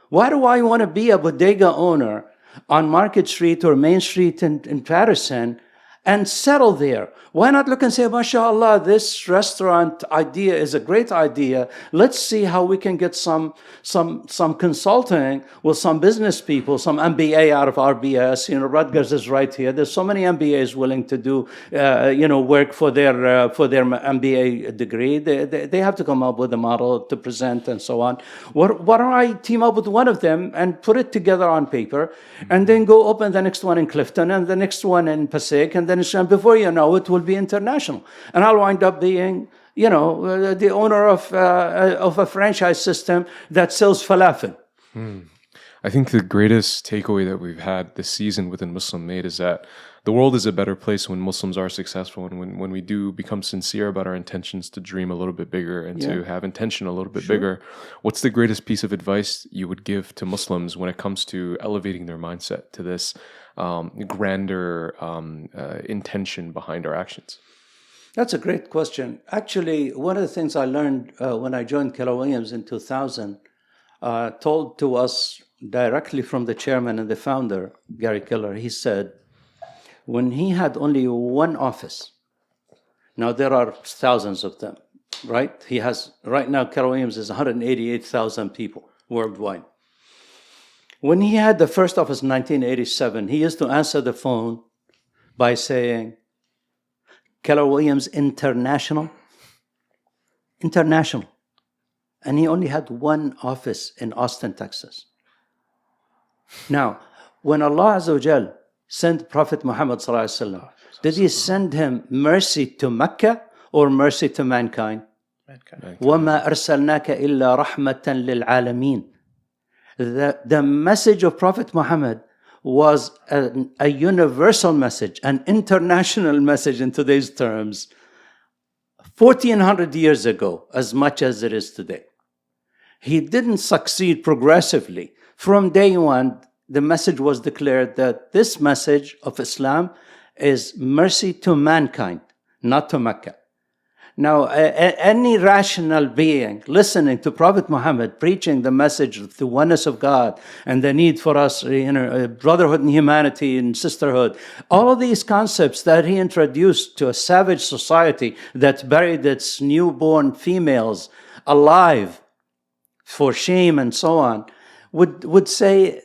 Why do I want to be a bodega owner on Market Street or Main Street in Patterson and settle there. Why not look and say, MashaAllah, this restaurant idea is a great idea. Let's see how we can get some consulting with some business people, some MBA out of RBS. Rutgers is right here. There's so many MBAs willing to do, work for their MBA degree. They have to come up with a model to present and so on. Why don't I team up with one of them and put it together on paper, and then go open the next one in Clifton and the next one in Passaic, and then before you know it will be international, and I'll wind up being, the owner of a franchise system that sells falafel. I think the greatest takeaway that we've had this season within Muslim Made is that the world is a better place when Muslims are successful, and when we do become sincere about our intentions to dream a little bit bigger and to have intention a little bit bigger. What's the greatest piece of advice you would give to Muslims when it comes to elevating their mindset to this grander intention behind our actions? That's a great question. Actually, one of the things I learned when I joined Keller Williams in 2000, told to us directly from the chairman and the founder, Gary Keller, he said, when he had only one office, now there are thousands of them, right? He has, right now, Keller Williams is 188,000 people worldwide. When he had the first office in 1987, he used to answer the phone by saying, Keller Williams International. And he only had one office in Austin, Texas. Now, when Allah Azza wa Jal sent Prophet Muhammad Sallallahu Alaihi Wasallam, did he send him mercy to Mecca or mercy to mankind? وَمَا أَرْسَلْنَاكَ إِلَّا رَحْمَةً لِلْعَالَمِينَ. The message of Prophet Muhammad was a universal message, an international message in today's terms, 1,400 years ago, as much as it is today. He didn't succeed progressively. From day one, the message was declared that this message of Islam is mercy to mankind, not to Mecca. Now, any rational being listening to Prophet Muhammad preaching the message of the oneness of God and the need for us, brotherhood and humanity and sisterhood, all of these concepts that he introduced to a savage society that buried its newborn females alive for shame and so on, would say,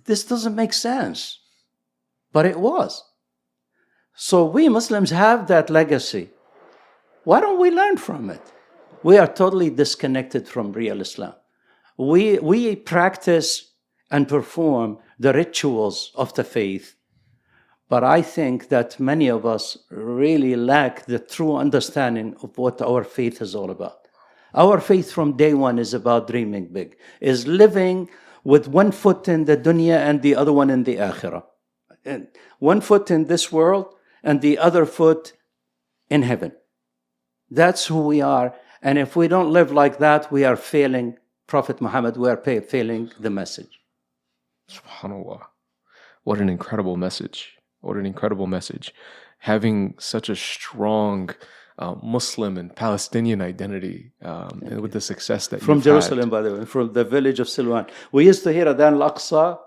this doesn't make sense. But it was. So we Muslims have that legacy. Why don't we learn from it? We are totally disconnected from real Islam. We practice and perform the rituals of the faith, but I think that many of us really lack the true understanding of what our faith is all about. Our faith from day one is about dreaming big, is living with one foot in the dunya and the other one in the akhira. And one foot in this world and the other foot in heaven. That's who we are. And if we don't live like that, we are failing Prophet Muhammad. We are failing the message. SubhanAllah. What an incredible message. What an incredible message. Having such a strong Muslim and Palestinian identity with the success that from you've Jerusalem, had. by the way, from the village of Silwan. We used to hear Adhan al-Aqsa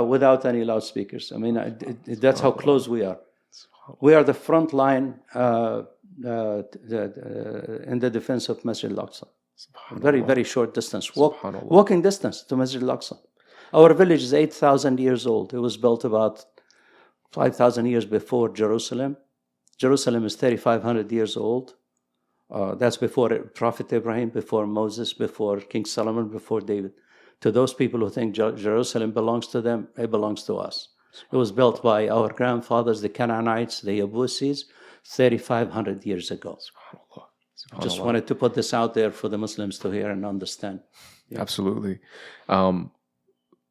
without any loudspeakers. I mean, that's how close we are. We are the front line in the defense of Masjid al-Aqsa. Very, very short distance. Walking distance to Masjid al-Aqsa. Our village is 8,000 years old. It was built about 5,000 years before Jerusalem. Jerusalem is 3,500 years old. That's before Prophet Ibrahim, before Moses, before King Solomon, before David. To those people who think Jerusalem belongs to them, it belongs to us. It was built by our grandfathers, the Canaanites, the Abbasis, 3,500 years ago. SubhanAllah. Just wanted to put this out there for the Muslims to hear and understand. Yeah. Absolutely.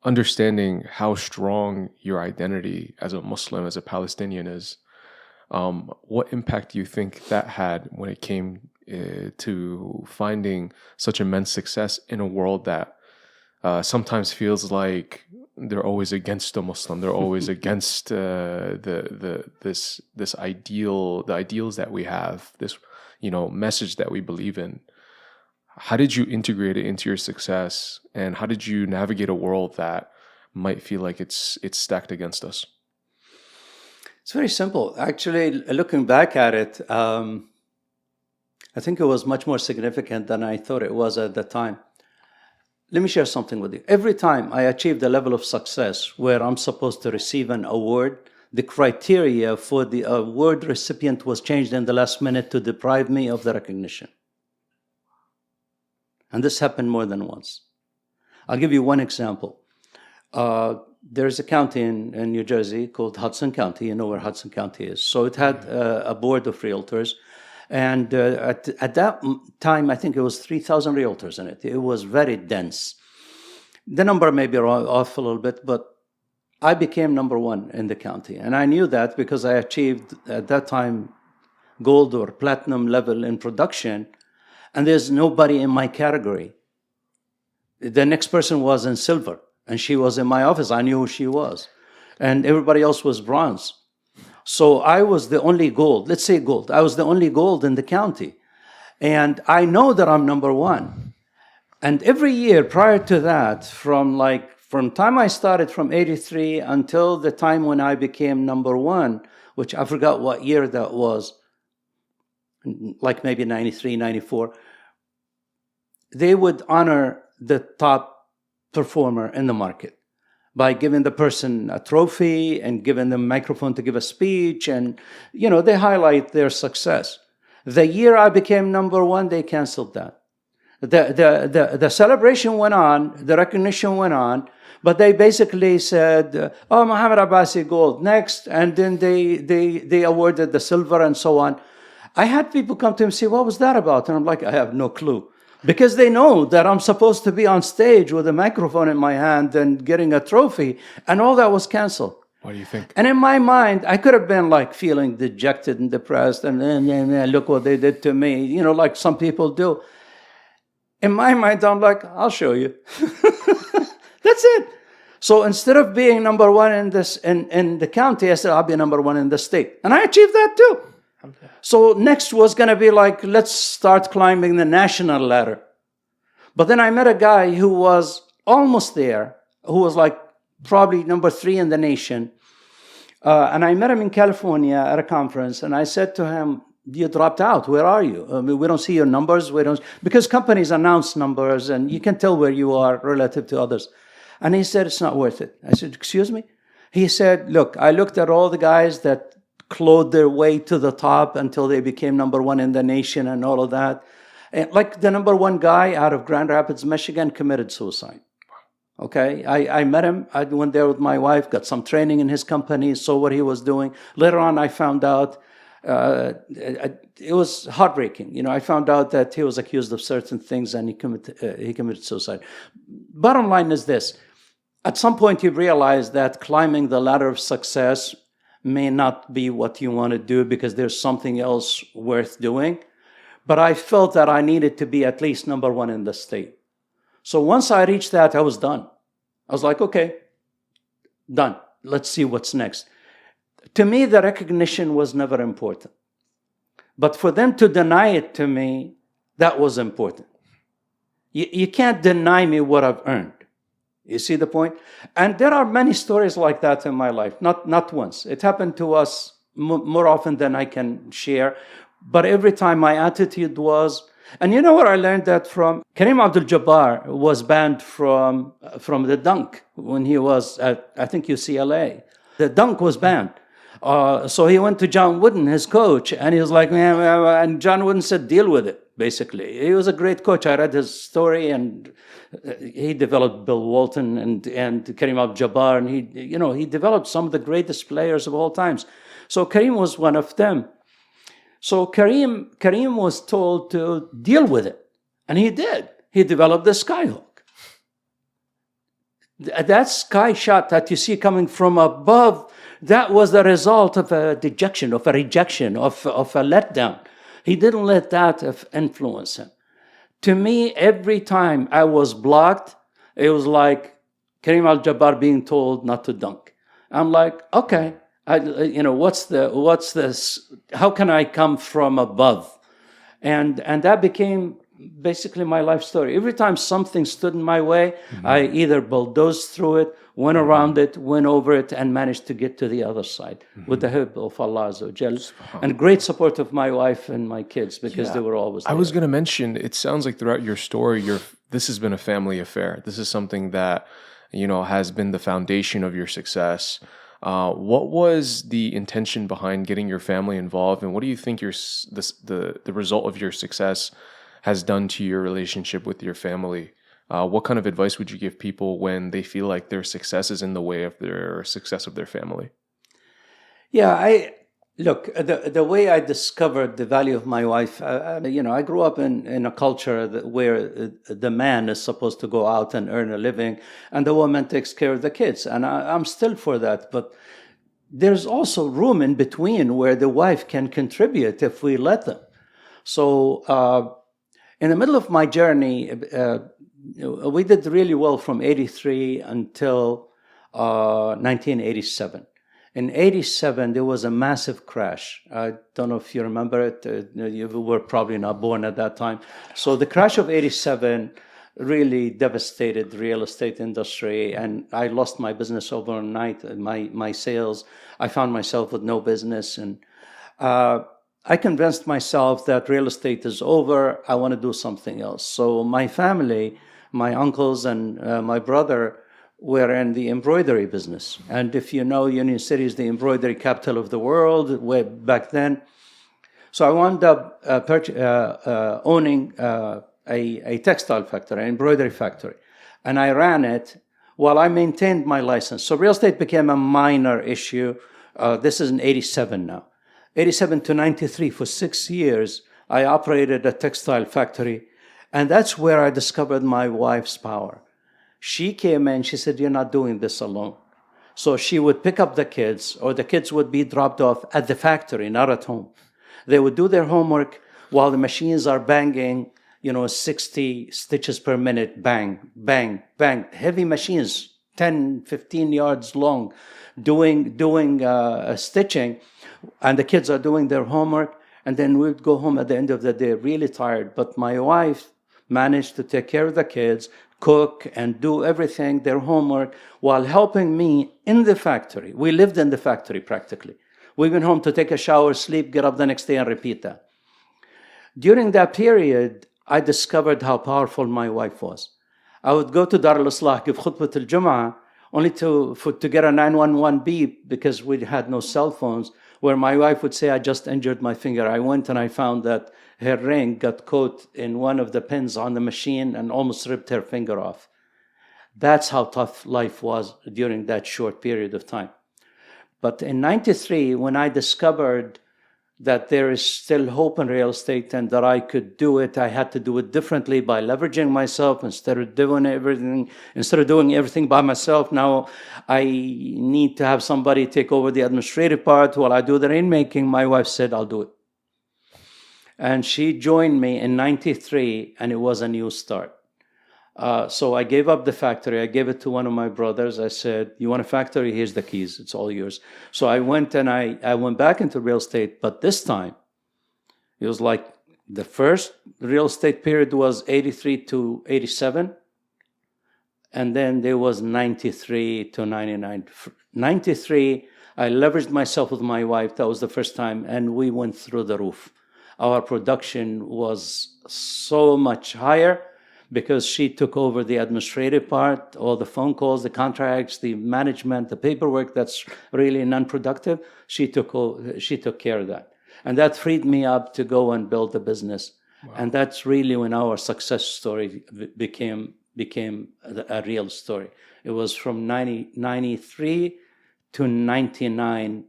Understanding how strong your identity as a Muslim, as a Palestinian is, what impact do you think that had when it came to finding such immense success in a world that sometimes feels like they're always against a Muslim, they're always against this ideal, the ideals that we have, this message that we believe in. How did you integrate it into your success, and how did you navigate a world that might feel like it's stacked against us? It's very simple. Actually, looking back at it, I think it was much more significant than I thought it was at the time. Let me share something with you. Every time I achieved a level of success where I'm supposed to receive an award, the criteria for the award recipient was changed in the last minute to deprive me of the recognition. And this happened more than once. I'll give you one example. There's a county in New Jersey called Hudson County. You know where Hudson County is. So it had a board of realtors. And at that time, I think it was 3,000 realtors in it. It was very dense. The number may be off a little bit, but I became number one in the county. And I knew that because I achieved, at that time, gold or platinum level in production. And there's nobody in my category. The next person was in silver. And she was in my office. I knew who she was. And everybody else was bronze. So I was the only gold. Let's say gold. I was the only gold in the county. And I know that I'm number one. And every year prior to that, from time I started from 83 until the time when I became number one, which I forgot what year that was, like maybe 93, 94, they would honor the top performer in the market by giving the person a trophy and giving them a microphone to give a speech, and they highlight their success. The year I became number one, they canceled that. The celebration went on, the recognition went on, but they basically said, "Oh, Mohammed Abbasi gold next," and then they awarded the silver and so on. I had people come to me and say, "What was that about?" And I'm like, "I have no clue." Because they know that I'm supposed to be on stage with a microphone in my hand and getting a trophy, and all that was canceled. What do you think? And in my mind, I could have been like feeling dejected and depressed, and look what they did to me, like some people do. In my mind, I'm like, I'll show you. That's it. So instead of being number one in the county, I said I'll be number one in the state, and I achieved that too. So next was going to be like, let's start climbing the national ladder. But then I met a guy who was almost there, who was like probably number 3 in the nation. And I met him in California at a conference. And I said to him, "You dropped out. Where are you? I mean, we don't see your numbers. Because companies announce numbers and you can tell where you are relative to others." And he said, "It's not worth it." I said, "Excuse me?" He said, "Look, I looked at all the guys that clawed their way to the top until they became number one in the nation and all of that. And like the number one guy out of Grand Rapids, Michigan, committed suicide. Okay, I met him. I went there with my wife, got some training in his company, saw what he was doing. Later on, I found out it was heartbreaking. I found out that he was accused of certain things and he committed suicide. Bottom line is this. At some point, you realize that climbing the ladder of success may not be what you want to do because there's something else worth doing. But I felt that I needed to be at least number one in the state. So once I reached that, I was done. I was like, okay, done. Let's see what's next. To me, the recognition was never important. But for them to deny it to me, that was important. You can't deny me what I've earned. You see the point? And there are many stories like that in my life, not once. It happened to us more often than I can share. But every time my attitude was, and you know where I learned that from? Kareem Abdul-Jabbar was banned from the dunk when he was at, I think, UCLA. The dunk was banned. So he went to John Wooden, his coach, and he was like, and John Wooden said, deal with it, basically. He was a great coach. I read his story, and he developed Bill Walton and Kareem Abdul-Jabbar, and he developed some of the greatest players of all times. So Kareem was one of them. So Kareem was told to deal with it, and he did. He developed the skyhook. That sky shot that you see coming from above, that was the result of a dejection, of a rejection, of a letdown. He didn't let that influence him. To me, every time I was blocked, it was like Kareem Abdul-Jabbar being told not to dunk. I'm like, okay, what's this? How can I come from above? And that became basically my life story. Every time something stood in my way, I either bulldozed through it, went around it, went over it, and managed to get to the other side with the help of Allah Azza wa Jal, and great support of my wife and my kids, because they were always there. I was going to mention, it sounds like throughout your story, this has been a family affair. This is something that, has been the foundation of your success. What was the intention behind getting your family involved, and what do you think the result of your success has done to your relationship with your family? What kind of advice would you give people when they feel like their success is in the way of their success of their family? Yeah, look, the way I discovered the value of my wife, I grew up in a culture where the man is supposed to go out and earn a living, and the woman takes care of the kids. And I'm still for that. But there's also room in between where the wife can contribute if we let them. So in the middle of my journey, we did really well from 83 until 1987. In 87, there was a massive crash. I don't know if you remember it. You were probably not born at that time. So the crash of 87 really devastated the real estate industry, and I lost my business overnight, my sales. I found myself with no business, and I convinced myself that real estate is over. I want to do something else. So my family, my uncles and my brother, were in the embroidery business. And if you know, Union City is the embroidery capital of the world way back then. So I wound up owning a textile factory, an embroidery factory. And I ran it while I maintained my license. So real estate became a minor issue. This is in 87 now. 87 to 93, for 6 years, I operated a textile factory. And that's where I discovered my wife's power. She came in, she said, "You're not doing this alone." So she would pick up the kids, or the kids would be dropped off at the factory, not at home. They would do their homework while the machines are banging, 60 stitches per minute, bang, bang, bang. Heavy machines, 10, 15 yards long, doing stitching, and the kids are doing their homework. And then we'd go home at the end of the day really tired. But my wife managed to take care of the kids, cook and do everything, their homework, while helping me in the factory. We lived in the factory practically. We went home to take a shower, sleep, get up the next day and repeat that. During that period, I discovered how powerful my wife was. I would go to Dar al-Islah, give khutbah al-Jum'ah, only to get a 911 beep, because we had no cell phones, where my wife would say, "I just injured my finger." I went and I found that her ring got caught in one of the pins on the machine and almost ripped her finger off. That's how tough life was during that short period of time. But in 93, when I discovered that there is still hope in real estate and that I could do it, I had to do it differently by leveraging myself instead of doing everything by myself. Now I need to have somebody take over the administrative part while I do the rainmaking. My wife said, "I'll do it." And she joined me in 93, and it was a new start. So I gave up the factory. I gave it to one of my brothers. I said, "You want a factory? Here's the keys. It's all yours." So I went and I went back into real estate, but this time it was like the first real estate period was 83 to 87. And then there was 93 to 99. 93, I leveraged myself with my wife. That was the first time. And we went through the roof. Our production was so much higher because she took over the administrative part, all the phone calls, the contracts, the management, the paperwork that's really non-productive. She took care of that. And that freed me up to go and build the business. Wow. And that's really when our success story became a real story. It was from 93 to 99.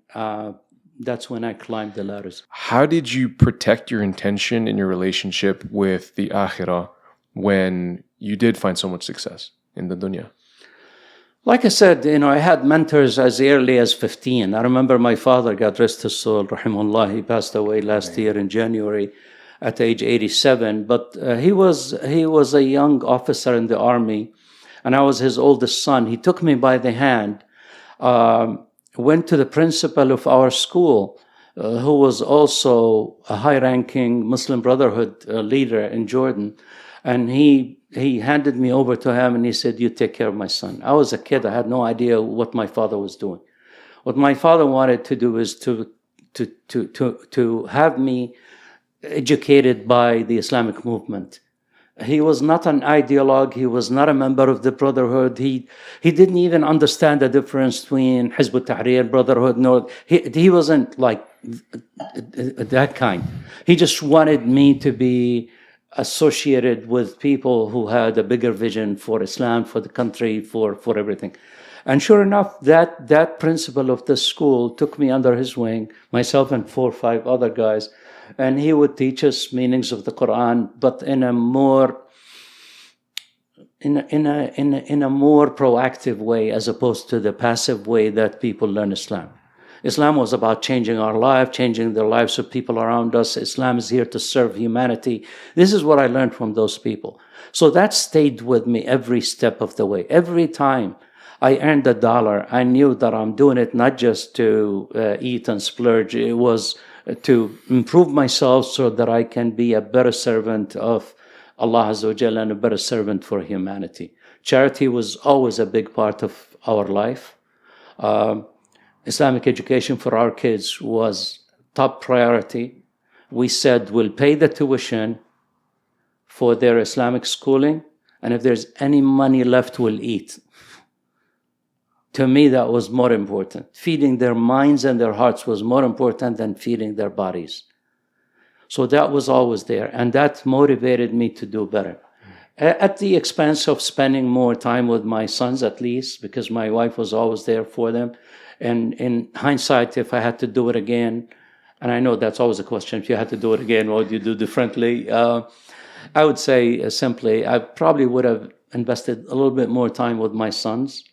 That's when I climbed the ladders. How did you protect your intention in your relationship with the akhira when you did find so much success in the dunya? Like I said, I had mentors as early as 15. I remember my father, God rest his soul, rahimahullah, he passed away last year in January at age 87. But he was a young officer in the army, and I was his oldest son. He took me by the hand, went to the principal of our school, who was also a high-ranking Muslim Brotherhood leader in Jordan. And he handed me over to him and he said, "You take care of my son." I was a kid. I had no idea what my father was doing. What my father wanted to do is to have me educated by the Islamic movement. He was not an ideologue. He was not a member of the Brotherhood. He didn't even understand the difference between Hizb ut-Tahrir, Brotherhood. No, he wasn't like that kind. He just wanted me to be associated with people who had a bigger vision for Islam, for the country, for everything. And sure enough, that principal of the school took me under his wing, myself and 4 or 5 other guys, and he would teach us meanings of the Quran, but in a more proactive way, as opposed to the passive way that people learn Islam. Islam was about changing our life, changing the lives of people around us. Islam is here to serve humanity. This is what I learned from those people. So that stayed with me every step of the way. Every time I earned $1, I knew that I'm doing it not just to eat and splurge. It was to improve myself so that I can be a better servant of Allah Azza wa Jalla and a better servant for humanity. Charity was always a big part of our life. Islamic education for our kids was top priority. We said we'll pay the tuition for their Islamic schooling, and if there's any money left, we'll eat. To me, that was more important. Feeding their minds and their hearts was more important than feeding their bodies. So that was always there, and that motivated me to do better. At the expense of spending more time with my sons, at least, because my wife was always there for them. And in hindsight, if I had to do it again, and I know that's always a question, if you had to do it again, what would you do differently? I would say simply, I probably would have invested a little bit more time with my sons.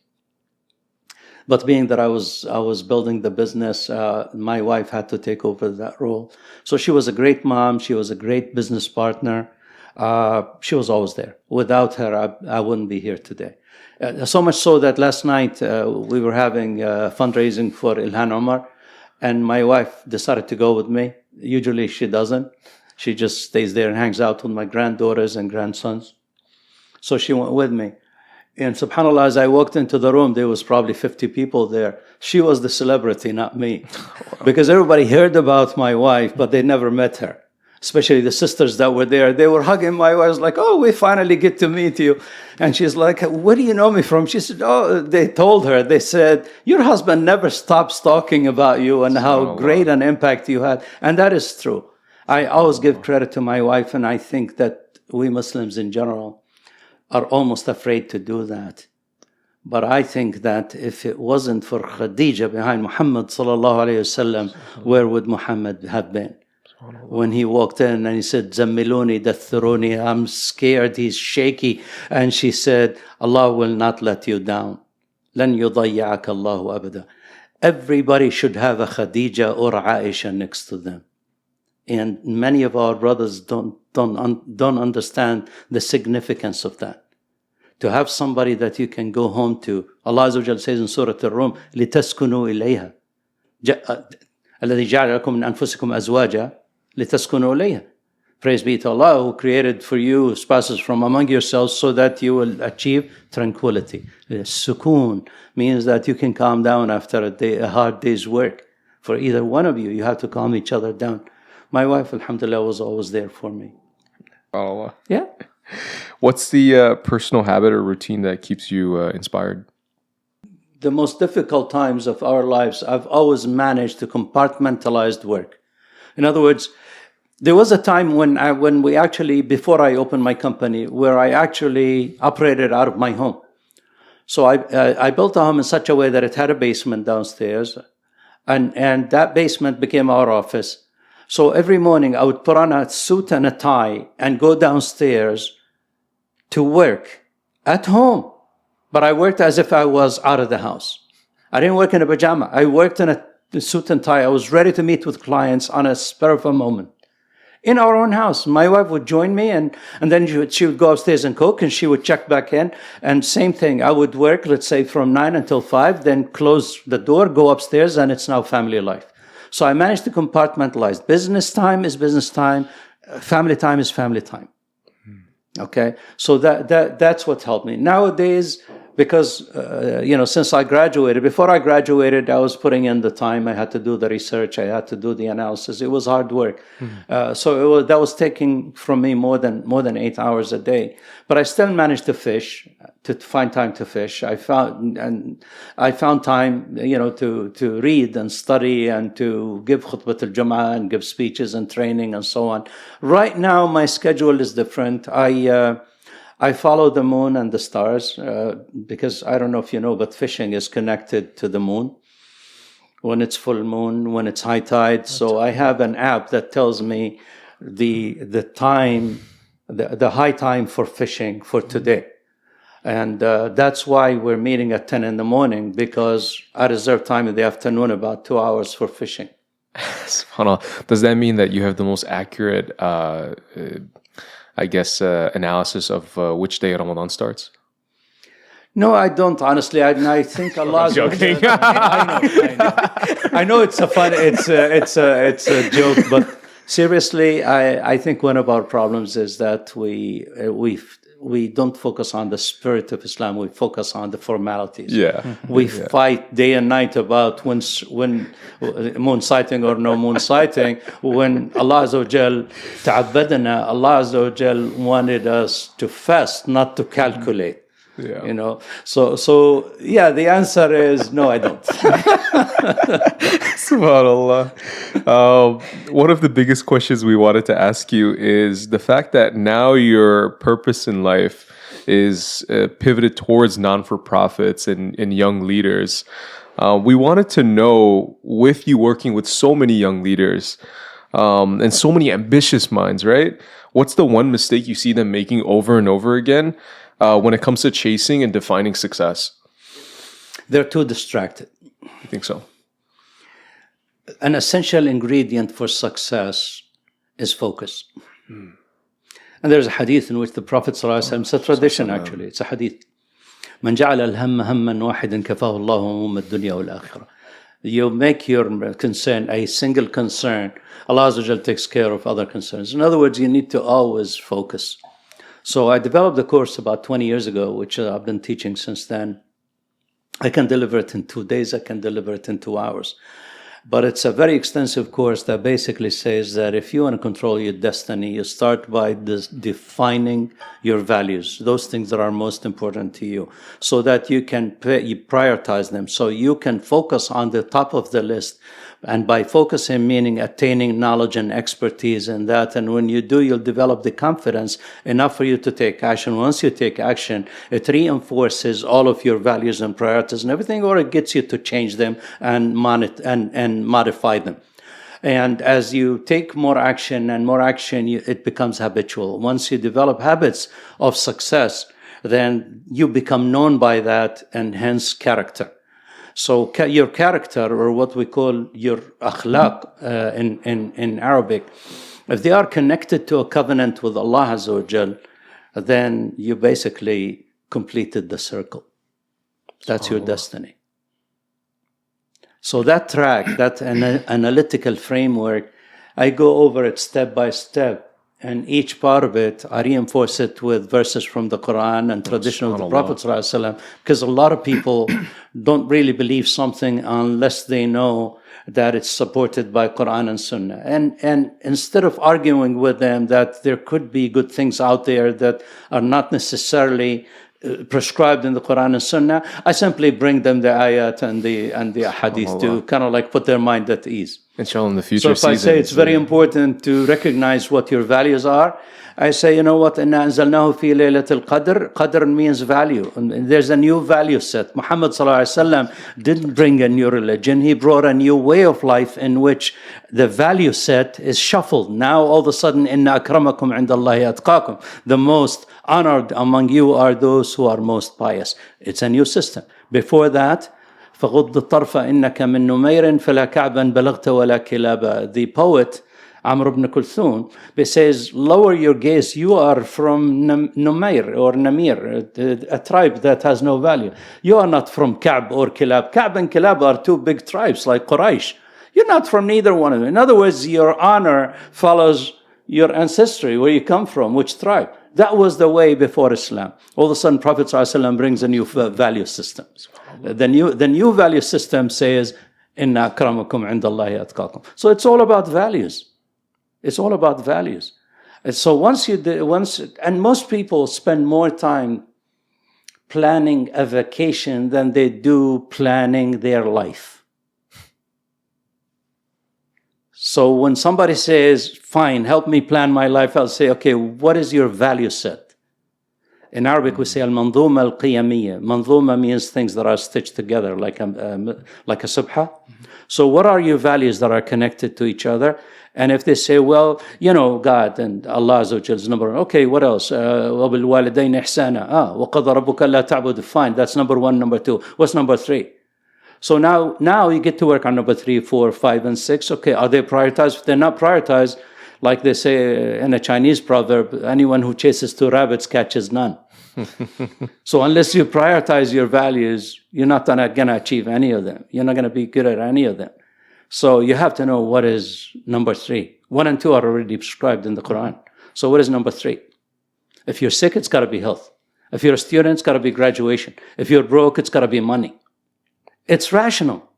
But being that I was building the business, my wife had to take over that role. So she was a great mom. She was a great business partner. She was always there. Without her, I wouldn't be here today. So much so that last night we were having fundraising for Ilhan Omar, and my wife decided to go with me. Usually she doesn't. She just stays there and hangs out with my granddaughters and grandsons. So she went with me. And subhanAllah, as I walked into the room, there was probably 50 people there. She was the celebrity, not me. Because everybody heard about my wife, but they never met her. Especially the sisters that were there. They were hugging my wife, like, "Oh, we finally get to meet you." And she's like, "Where do you know me from?" She said, "Oh," they told her, they said, "Your husband never stops talking about you and how great an impact you had." And that is true. I always give credit to my wife, and I think that we Muslims in general are almost afraid to do that. But I think that if it wasn't for Khadija behind Muhammad sallallahu alayhi wasallam, where would Muhammad have been? When he walked in and he said, "Zammiluni, dathuruni, I'm scared, he's shaky." And she said, "Allah will not let you down. Lan yudayya'aka Allahu abada." Everybody should have a Khadija or Aisha next to them. And many of our brothers don't understand the significance of that. To have somebody that you can go home to. Allah Azza wa Jalla says in Surah Al-Rum, لِتَسْكُنُوا إِلَيْهَا الَّذِي جَعَلَ لَكُم مِّنْ أَنفُسِكُمْ أَزْوَاجًا لِتَسْكُنُوا إِلَيْهَا. Praise be to Allah who created for you spouses from among yourselves so that you will achieve tranquility. Sukoon means that you can calm down after a hard day's work. For either one of you, you have to calm each other down. My wife, alhamdulillah, was always there for me. Allah. Yeah. What's the personal habit or routine that keeps you inspired? The most difficult times of our lives, I've always managed to compartmentalize work. In other words, there was a time when we actually, before I opened my company, where I actually operated out of my home. So I built a home in such a way that it had a basement downstairs, and that basement became our office. So every morning I would put on a suit and a tie and go downstairs to work at home. But I worked as if I was out of the house. I didn't work in a pajama. I worked in a suit and tie. I was ready to meet with clients on a spur of a moment. In our own house, my wife would join me, and then she would go upstairs and cook, and she would check back in. And same thing, I would work, let's say, from 9 until 5, then close the door, go upstairs, and it's now family life. So I managed to compartmentalize. Business time is business time. Family time is family time. Okay, so that's what helped me nowadays. Because since I graduated, before I graduated, I was putting in the time. I had to do the research. I had to do the analysis. It was hard work. So that was taking from me more than 8 hours a day. But I still managed to find time to fish. I found time, to read and study and to give khutbat al-Jum'ah and give speeches and training and so on. Right now, my schedule is different. I follow the moon and the stars because I don't know if you know, but fishing is connected to the moon when it's full moon, when it's high tide. So I have an app that tells me the time, the high time for fishing for today. And that's why we're meeting at 10 in the morning, because I reserve time in the afternoon, about 2 hours for fishing. SubhanAllah. Does that mean that you have the most accurate analysis of which day Ramadan starts? No, I don't. Honestly, I think Allah. Joking. I know it's a fun. It's a joke, but seriously, I think one of our problems is that we don't focus on the spirit of Islam. We focus on the formalities. Yeah. We fight day and night about when moon sighting or no moon sighting. When Allah Azza wa Jal ta'abbadana, Allah Azza wa Jal wanted us to fast, not to calculate. Yeah. So the answer is no, I don't. SubhanAllah. One of the biggest questions we wanted to ask you is the fact that now your purpose in life is pivoted towards non-for-profits and young leaders. We wanted to know, with you working with so many young leaders and so many ambitious minds, right? What's the one mistake you see them making over and over again when it comes to chasing and defining success? They're too distracted. You think so? An essential ingredient for success is focus. And there's a hadith in which the Prophet ﷺ, it's a tradition actually, it's a hadith. من جعل الهم هما واحدا كفاه الله هموم الدنيا والآخرة. You make your concern a single concern. Allah Azza wa Jal takes care of other concerns. In other words, you need to always focus. So I developed a course about 20 years ago, which I've been teaching since then. I can deliver it in 2 days. I can deliver it in 2 hours. But it's a very extensive course that basically says that if you want to control your destiny, you start by defining your values, those things that are most important to you, so that you can you prioritize them, so you can focus on the top of the list. And by focusing, meaning attaining knowledge and expertise in that. And when you do, you'll develop the confidence enough for you to take action. Once you take action, it reinforces all of your values and priorities and everything, or it gets you to change them and modify them. And as you take more action and more action, it becomes habitual. Once you develop habits of success, then you become known by that, and hence character. So your character, or what we call your akhlaq in Arabic, if they are connected to a covenant with Allah Azza wa Jal, then you basically completed the circle. That's your destiny. So that track, that analytical framework, I go over it step by step. And each part of it, I reinforce it with verses from the Quran and tradition of the Prophet ﷺ, because a lot of people don't really believe something unless they know that it's supported by Quran and Sunnah. And instead of arguing with them that there could be good things out there that are not necessarily prescribed in the Quran and Sunnah, I simply bring them the ayat and the hadith to kind of like put their mind at ease. Inshallah, in the future So if I say it's very important to recognize what your values are, I say, you know what, إِنَّا أَنزَلْنَاهُ فِي لَيْلَةِ الْقَدْرِ. Qadr means value. And there's a new value set. Muhammad ﷺ didn't bring a new religion. He brought a new way of life in which the value set is shuffled. Now all of a sudden, إِنَّ أَكْرَمَكُمْ عِنْدَ اللَّهِ أَتْقَاكُمْ. The most honored among you are those who are most pious. It's a new system. Before that, فَغُضُّ الطَّرْفَ إِنَّكَ مِن نُمَيْرٍ فَلَا كَعْبًا بَلَغْتَ وَلَا كِلَابًا. The poet Amr ibn Kulthum says, lower your gaze, you are from Numair or Namir, a tribe that has no value. You are not from Ka'b or Kilab. Ka'b and Kilab are two big tribes like Quraysh. You're not from neither one of them. In other words, your honor follows your ancestry, where you come from, which tribe. That was the way before Islam. All of a sudden, Prophet ﷺ brings a new value system. The new value system says, "Inna akramakum indallahi atqakum." So it's all about values. It's all about values. And so and most people spend more time planning a vacation than they do planning their life. So when somebody says, "Fine, help me plan my life," I'll say, "Okay, what is your value set?" In Arabic, we say al-manzuma al-qiyamiyya. Manzuma means things that are stitched together, like a subha. So what are your values that are connected to each other? And if they say, well, God and Allah Azza wa Jalla is number one. Okay, what else? وَبِالْوَالِدَيْنِ إِحْسَانًا. وَقَضَى رَبُّكَ أَلَّا تَعْبُدُوا. Fine, that's number one. Number two. What's number three? So now you get to work on number 3, 4, 5, and 6. Okay, are they prioritized? If they're not prioritized, like they say in a Chinese proverb, anyone who chases 2 rabbits catches none. So unless you prioritize your values, you're not going to achieve any of them. You're not going to be good at any of them. So you have to know what is number 3. 1 and 2 are already prescribed in the Quran. So what is number 3? If you're sick, it's got to be health. If you're a student, it's got to be graduation. If you're broke, it's got to be money. It's rational.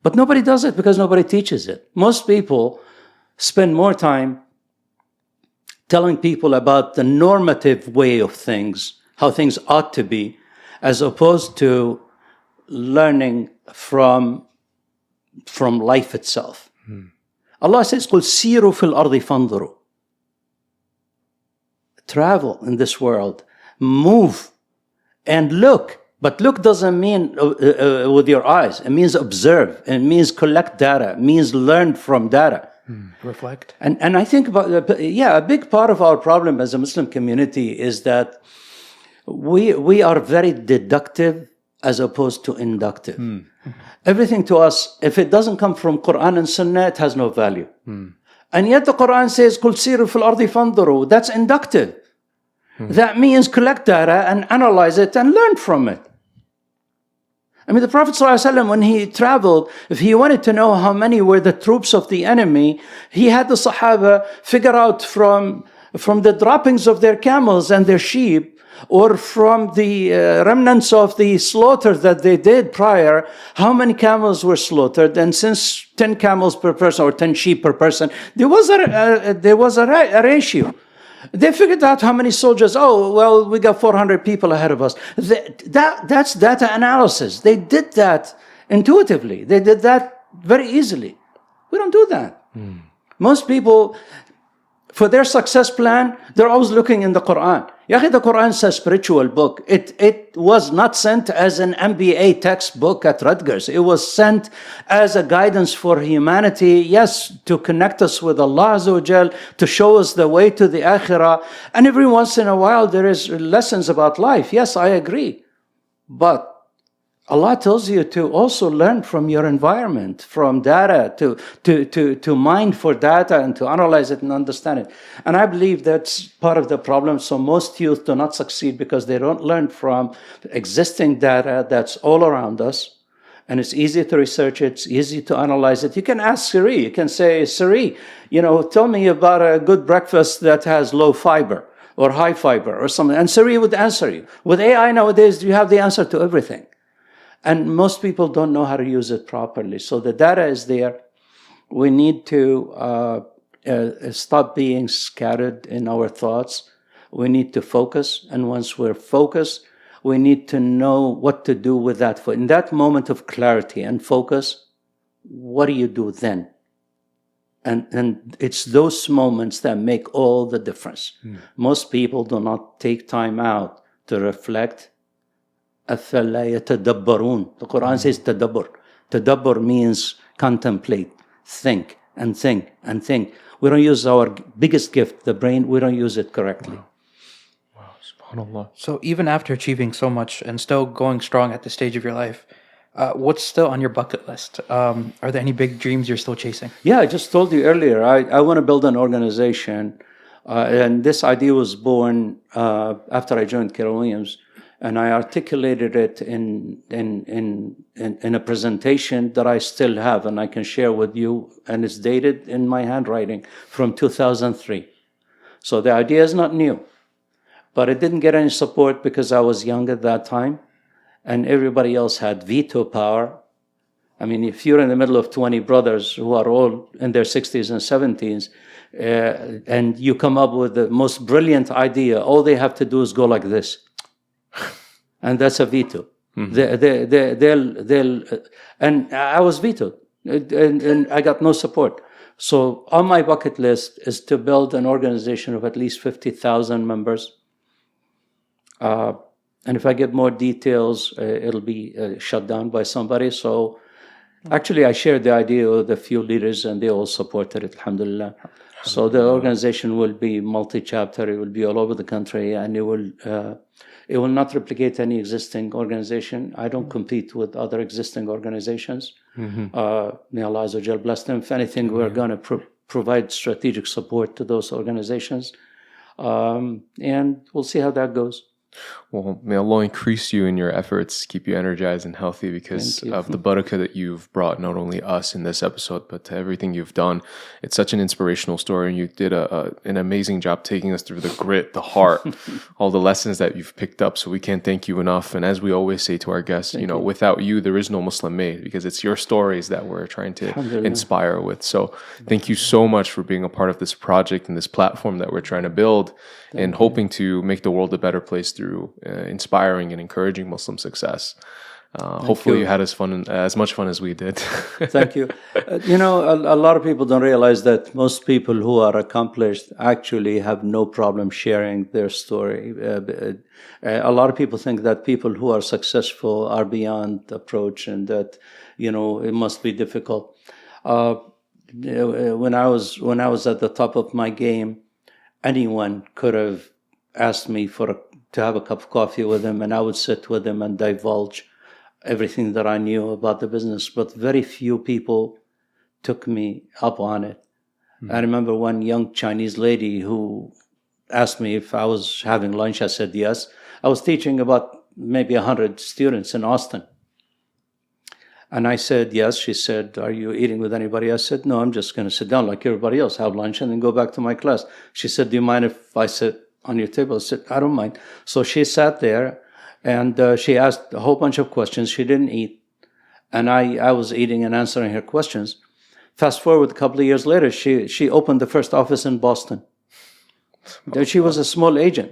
But nobody does it because nobody teaches it. Most people spend more time telling people about the normative way of things, how things ought to be, as opposed to learning from life itself. Allah says, "Qul siru fil ardi fanzuru." Travel in this world, move, and look. But look doesn't mean with your eyes. It means observe. It means collect data. It means learn from data. Reflect. And I think a big part of our problem as a Muslim community is that we are very deductive as opposed to inductive. Everything to us, if it doesn't come from Quran and Sunnah, it has no value. And yet the Quran says, "Qul siru fil ardi fanzuru." That's inductive. That means collect data and analyze it and learn from it. I mean, the Prophet ﷺ, when he traveled, if he wanted to know how many were the troops of the enemy, he had the Sahaba figure out from the droppings of their camels and their sheep, or from the remnants of the slaughter that they did prior, how many camels were slaughtered. And since 10 camels per person or 10 sheep per person, there was a ratio. They figured out how many soldiers. Oh, well, we got 400 people ahead of us. That's data analysis. They did that intuitively. They did that very easily. We don't do that. Most people, for their success plan, they're always looking in the Quran. The Quran is a spiritual book. It was not sent as an MBA textbook at Rutgers. It was sent as a guidance for humanity, yes, to connect us with Allah Azza wa Jal, to show us the way to the akhira. And every once in a while, there is lessons about life. Yes, I agree. But Allah tells you to also learn from your environment, from data, to mine for data and to analyze it and understand it. And I believe that's part of the problem. So most youth do not succeed because they don't learn from existing data that's all around us. And it's easy to research it, it's easy to analyze it. You can ask Siri, you can say, "Siri, tell me about a good breakfast that has low fiber or high fiber or something." And Siri would answer you. With AI nowadays, you have the answer to everything. And most people don't know how to use it properly. So the data is there. We need to stop being scattered in our thoughts. We need to focus. And once we're focused, we need to know what to do with that. In that moment of clarity and focus, what do you do then? And it's those moments that make all the difference. Most people do not take time out to reflect. أَفَلَا يَتَدَبَّرُونَ. The Quran says tadabbur. Tadabbur means contemplate, think, and think, and think. We don't use our biggest gift, the brain, we don't use it correctly. Wow, subhanAllah. So even after achieving so much and still going strong at this stage of your life, what's still on your bucket list? Are there any big dreams you're still chasing? Yeah, I just told you earlier, I want to build an organization. And this idea was born after I joined Keller Williams. and I articulated it in a presentation that I still have and I can share with you, and it's dated in my handwriting from 2003. So the idea is not new, but it didn't get any support because I was young at that time, and everybody else had veto power. I mean, if you're in the middle of 20 brothers who are all in their 60s and 70s, and you come up with the most brilliant idea, all they have to do is go like this. And that's a veto. They'll and I was vetoed, and I got no support. So on my bucket list is to build an organization of at least 50,000 members. And if I get more details, it'll be shut down by somebody. So actually, I shared the idea with a few leaders, and they all supported it, alhamdulillah. So the organization will be multi-chapter. It will be all over the country, and it will not replicate any existing organization. I don't compete with other existing organizations. May Allah Azza wa Jal bless them. If anything, we're going to provide strategic support to those organizations, and we'll see how that goes. Well, may Allah increase you in your efforts, keep you energized and healthy because of the barakah that you've brought, not only us in this episode, but to everything you've done. It's such an inspirational story, and you did an amazing job taking us through the grit, the heart, all the lessons that you've picked up. So we can't thank you enough. And as we always say to our guests, without you, there is no Muslim Made, because it's your stories that we're trying to inspire with. So thank you so much for being a part of this project and this platform that we're trying to build, and hoping to make the world a better place through inspiring and encouraging Muslim success. Hopefully you had as much fun as we did. Thank you. A lot of people don't realize that most people who are accomplished actually have no problem sharing their story. A lot of people think that people who are successful are beyond approach, and that it must be difficult. When I was at the top of my game, anyone could have asked me to have a cup of coffee with him, and I would sit with him and divulge everything that I knew about the business. But very few people took me up on it. I remember one young Chinese lady who asked me if I was having lunch. I said yes. I was teaching about maybe 100 students in Austin. And I said yes. She said, "Are you eating with anybody?" I said, "No, I'm just going to sit down like everybody else, have lunch, and then go back to my class." She said, "Do you mind if I sit on your table?" I said, "I don't mind." So she sat there, and she asked a whole bunch of questions. She didn't eat, and I was eating and answering her questions. Fast forward a couple of years later, she opened the first office in Boston. She was a small agent,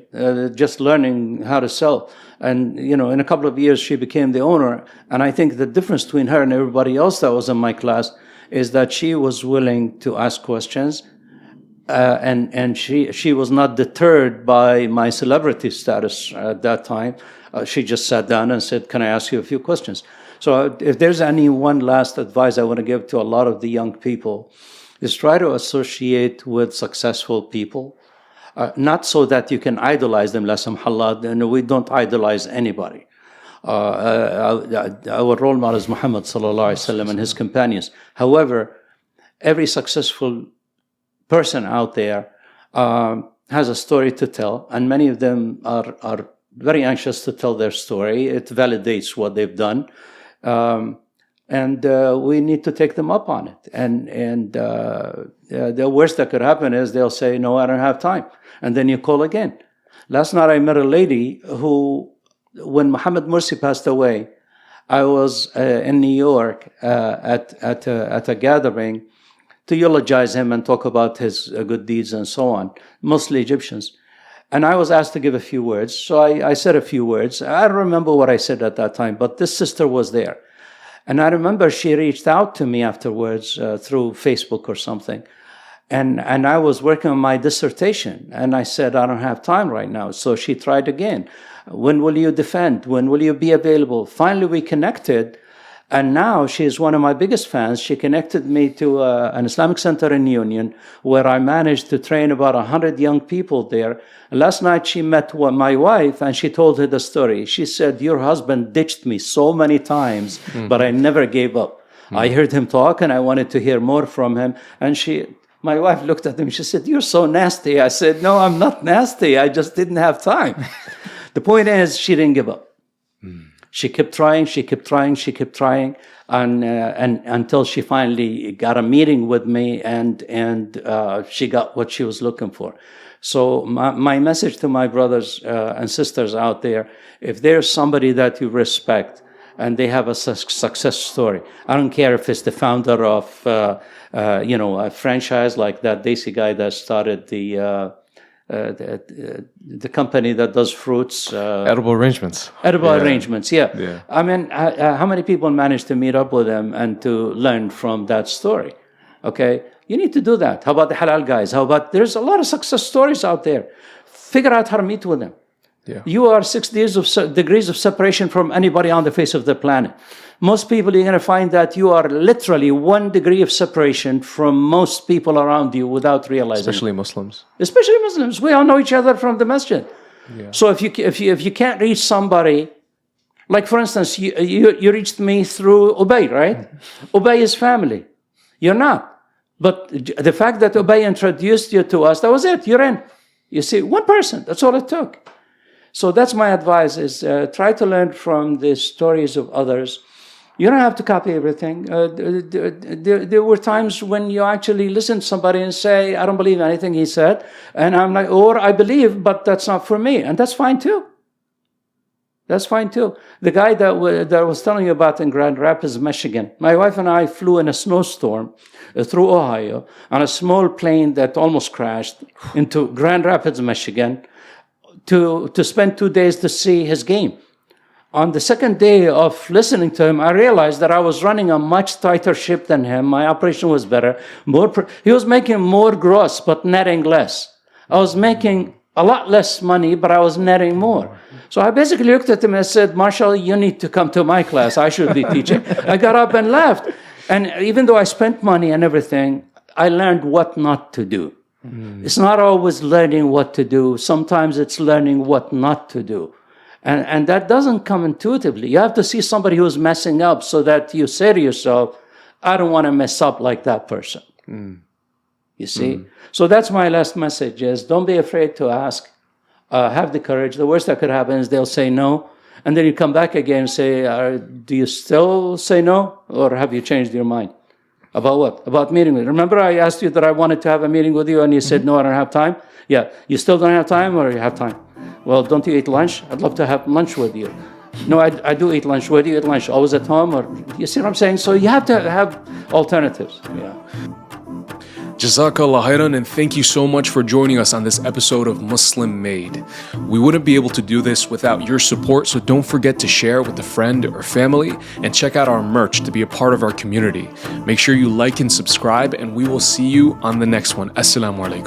just learning how to sell. And, in a couple of years, she became the owner. And I think the difference between her and everybody else that was in my class is that she was willing to ask questions. And she was not deterred by my celebrity status at that time. She just sat down and said, "Can I ask you a few questions?" So if there's any one last advice I want to give to a lot of the young people, is try to associate with successful people. Not so that you can idolize them, la samhallah. No, we don't idolize anybody. Our role model is Muhammad sallallahu alaihi wasallam and his companions. However, every successful person out there has a story to tell, and many of them are very anxious to tell their story. It validates what they've done, and we need to take them up on it. And the worst that could happen is they'll say, "No, I don't have time," and then you call again. Last night I met a lady who, when Mohammed Mursi passed away, I was in New York at a gathering to eulogize him and talk about his good deeds and so on, mostly Egyptians. And I was asked to give a few words, so I said a few words. I don't remember what I said at that time, but this sister was there. And I remember she reached out to me afterwards through Facebook or something. And I was working on my dissertation, and I said, "I don't have time right now." So she tried again. "When will you defend? When will you be available?" Finally, we connected. And now she is one of my biggest fans. She connected me to an Islamic center in Union, where I managed to train about 100 young people there. And last night she met my wife, and she told her the story. She said, "Your husband ditched me so many times, but I never gave up. I heard him talk, and I wanted to hear more from him." And my wife looked at him. She said, "You're so nasty." I said, "No, I'm not nasty. I just didn't have time." The point is, she didn't give up. She kept trying, and until she finally got a meeting with me, and she got what she was looking for. So my message to my brothers and sisters out there, if there's somebody that you respect and they have a success story, I don't care if it's the founder of a franchise like that Desi guy that started the company that does fruits. Edible arrangements. Yeah. I mean, how many people manage to meet up with them and to learn from that story? Okay. You need to do that. How about the halal guys? There's a lot of success stories out there. Figure out how to meet with them. Yeah. You are 6 degrees of separation from anybody on the face of the planet. Most people, you're going to find that you are literally 1 degree of separation from most people around you without realizing. Especially Muslims. We all know each other from the masjid. Yeah. So if you can't reach somebody, like for instance, you reached me through Ubay, right? Ubay is family. You're not. But the fact that Ubay introduced you to us, that was it. You're in. You see, one person. That's all it took. So that's my advice: is try to learn from the stories of others. You don't have to copy everything. There were times when you actually listen to somebody and say, "I don't believe anything he said," and I'm like, or I believe, but that's not for me, and that's fine too. That's fine too. The guy that I was telling you about in Grand Rapids, Michigan, my wife and I flew in a snowstorm through Ohio on a small plane that almost crashed into Grand Rapids, Michigan, to spend 2 days to see his game. On the second day of listening to him, I realized that I was running a much tighter ship than him. My operation was better. He was making more gross, but netting less. I was making a lot less money, but I was netting more. So I basically looked at him and said, Marshall, you need to come to my class. I should be teaching. I got up and left. And even though I spent money and everything, I learned what not to do. It's not always learning what to do. Sometimes it's learning what not to do. And that doesn't come intuitively. You have to see somebody who's messing up so that you say to yourself, I don't want to mess up like that person. You see? So that's my last message is don't be afraid to ask. Have the courage. The worst that could happen is they'll say no. And then you come back again and say, do you still say no? Or have you changed your mind? About what? About meeting with you. Remember I asked you that I wanted to have a meeting with you and you said, no, I don't have time? Yeah. You still don't have time or you have time? Well, don't you eat lunch? I'd love to have lunch with you. No, I do eat lunch. Where do you eat lunch? Always at home? Or you see what I'm saying? So you have to have alternatives. Yeah. Jazakallah khairan, and thank you so much for joining us on this episode of Muslim Made. We wouldn't be able to do this without your support, so don't forget to share with a friend or family and check out our merch to be a part of our community. Make sure you like and subscribe, and we will see you on the next one. Assalamu alaikum.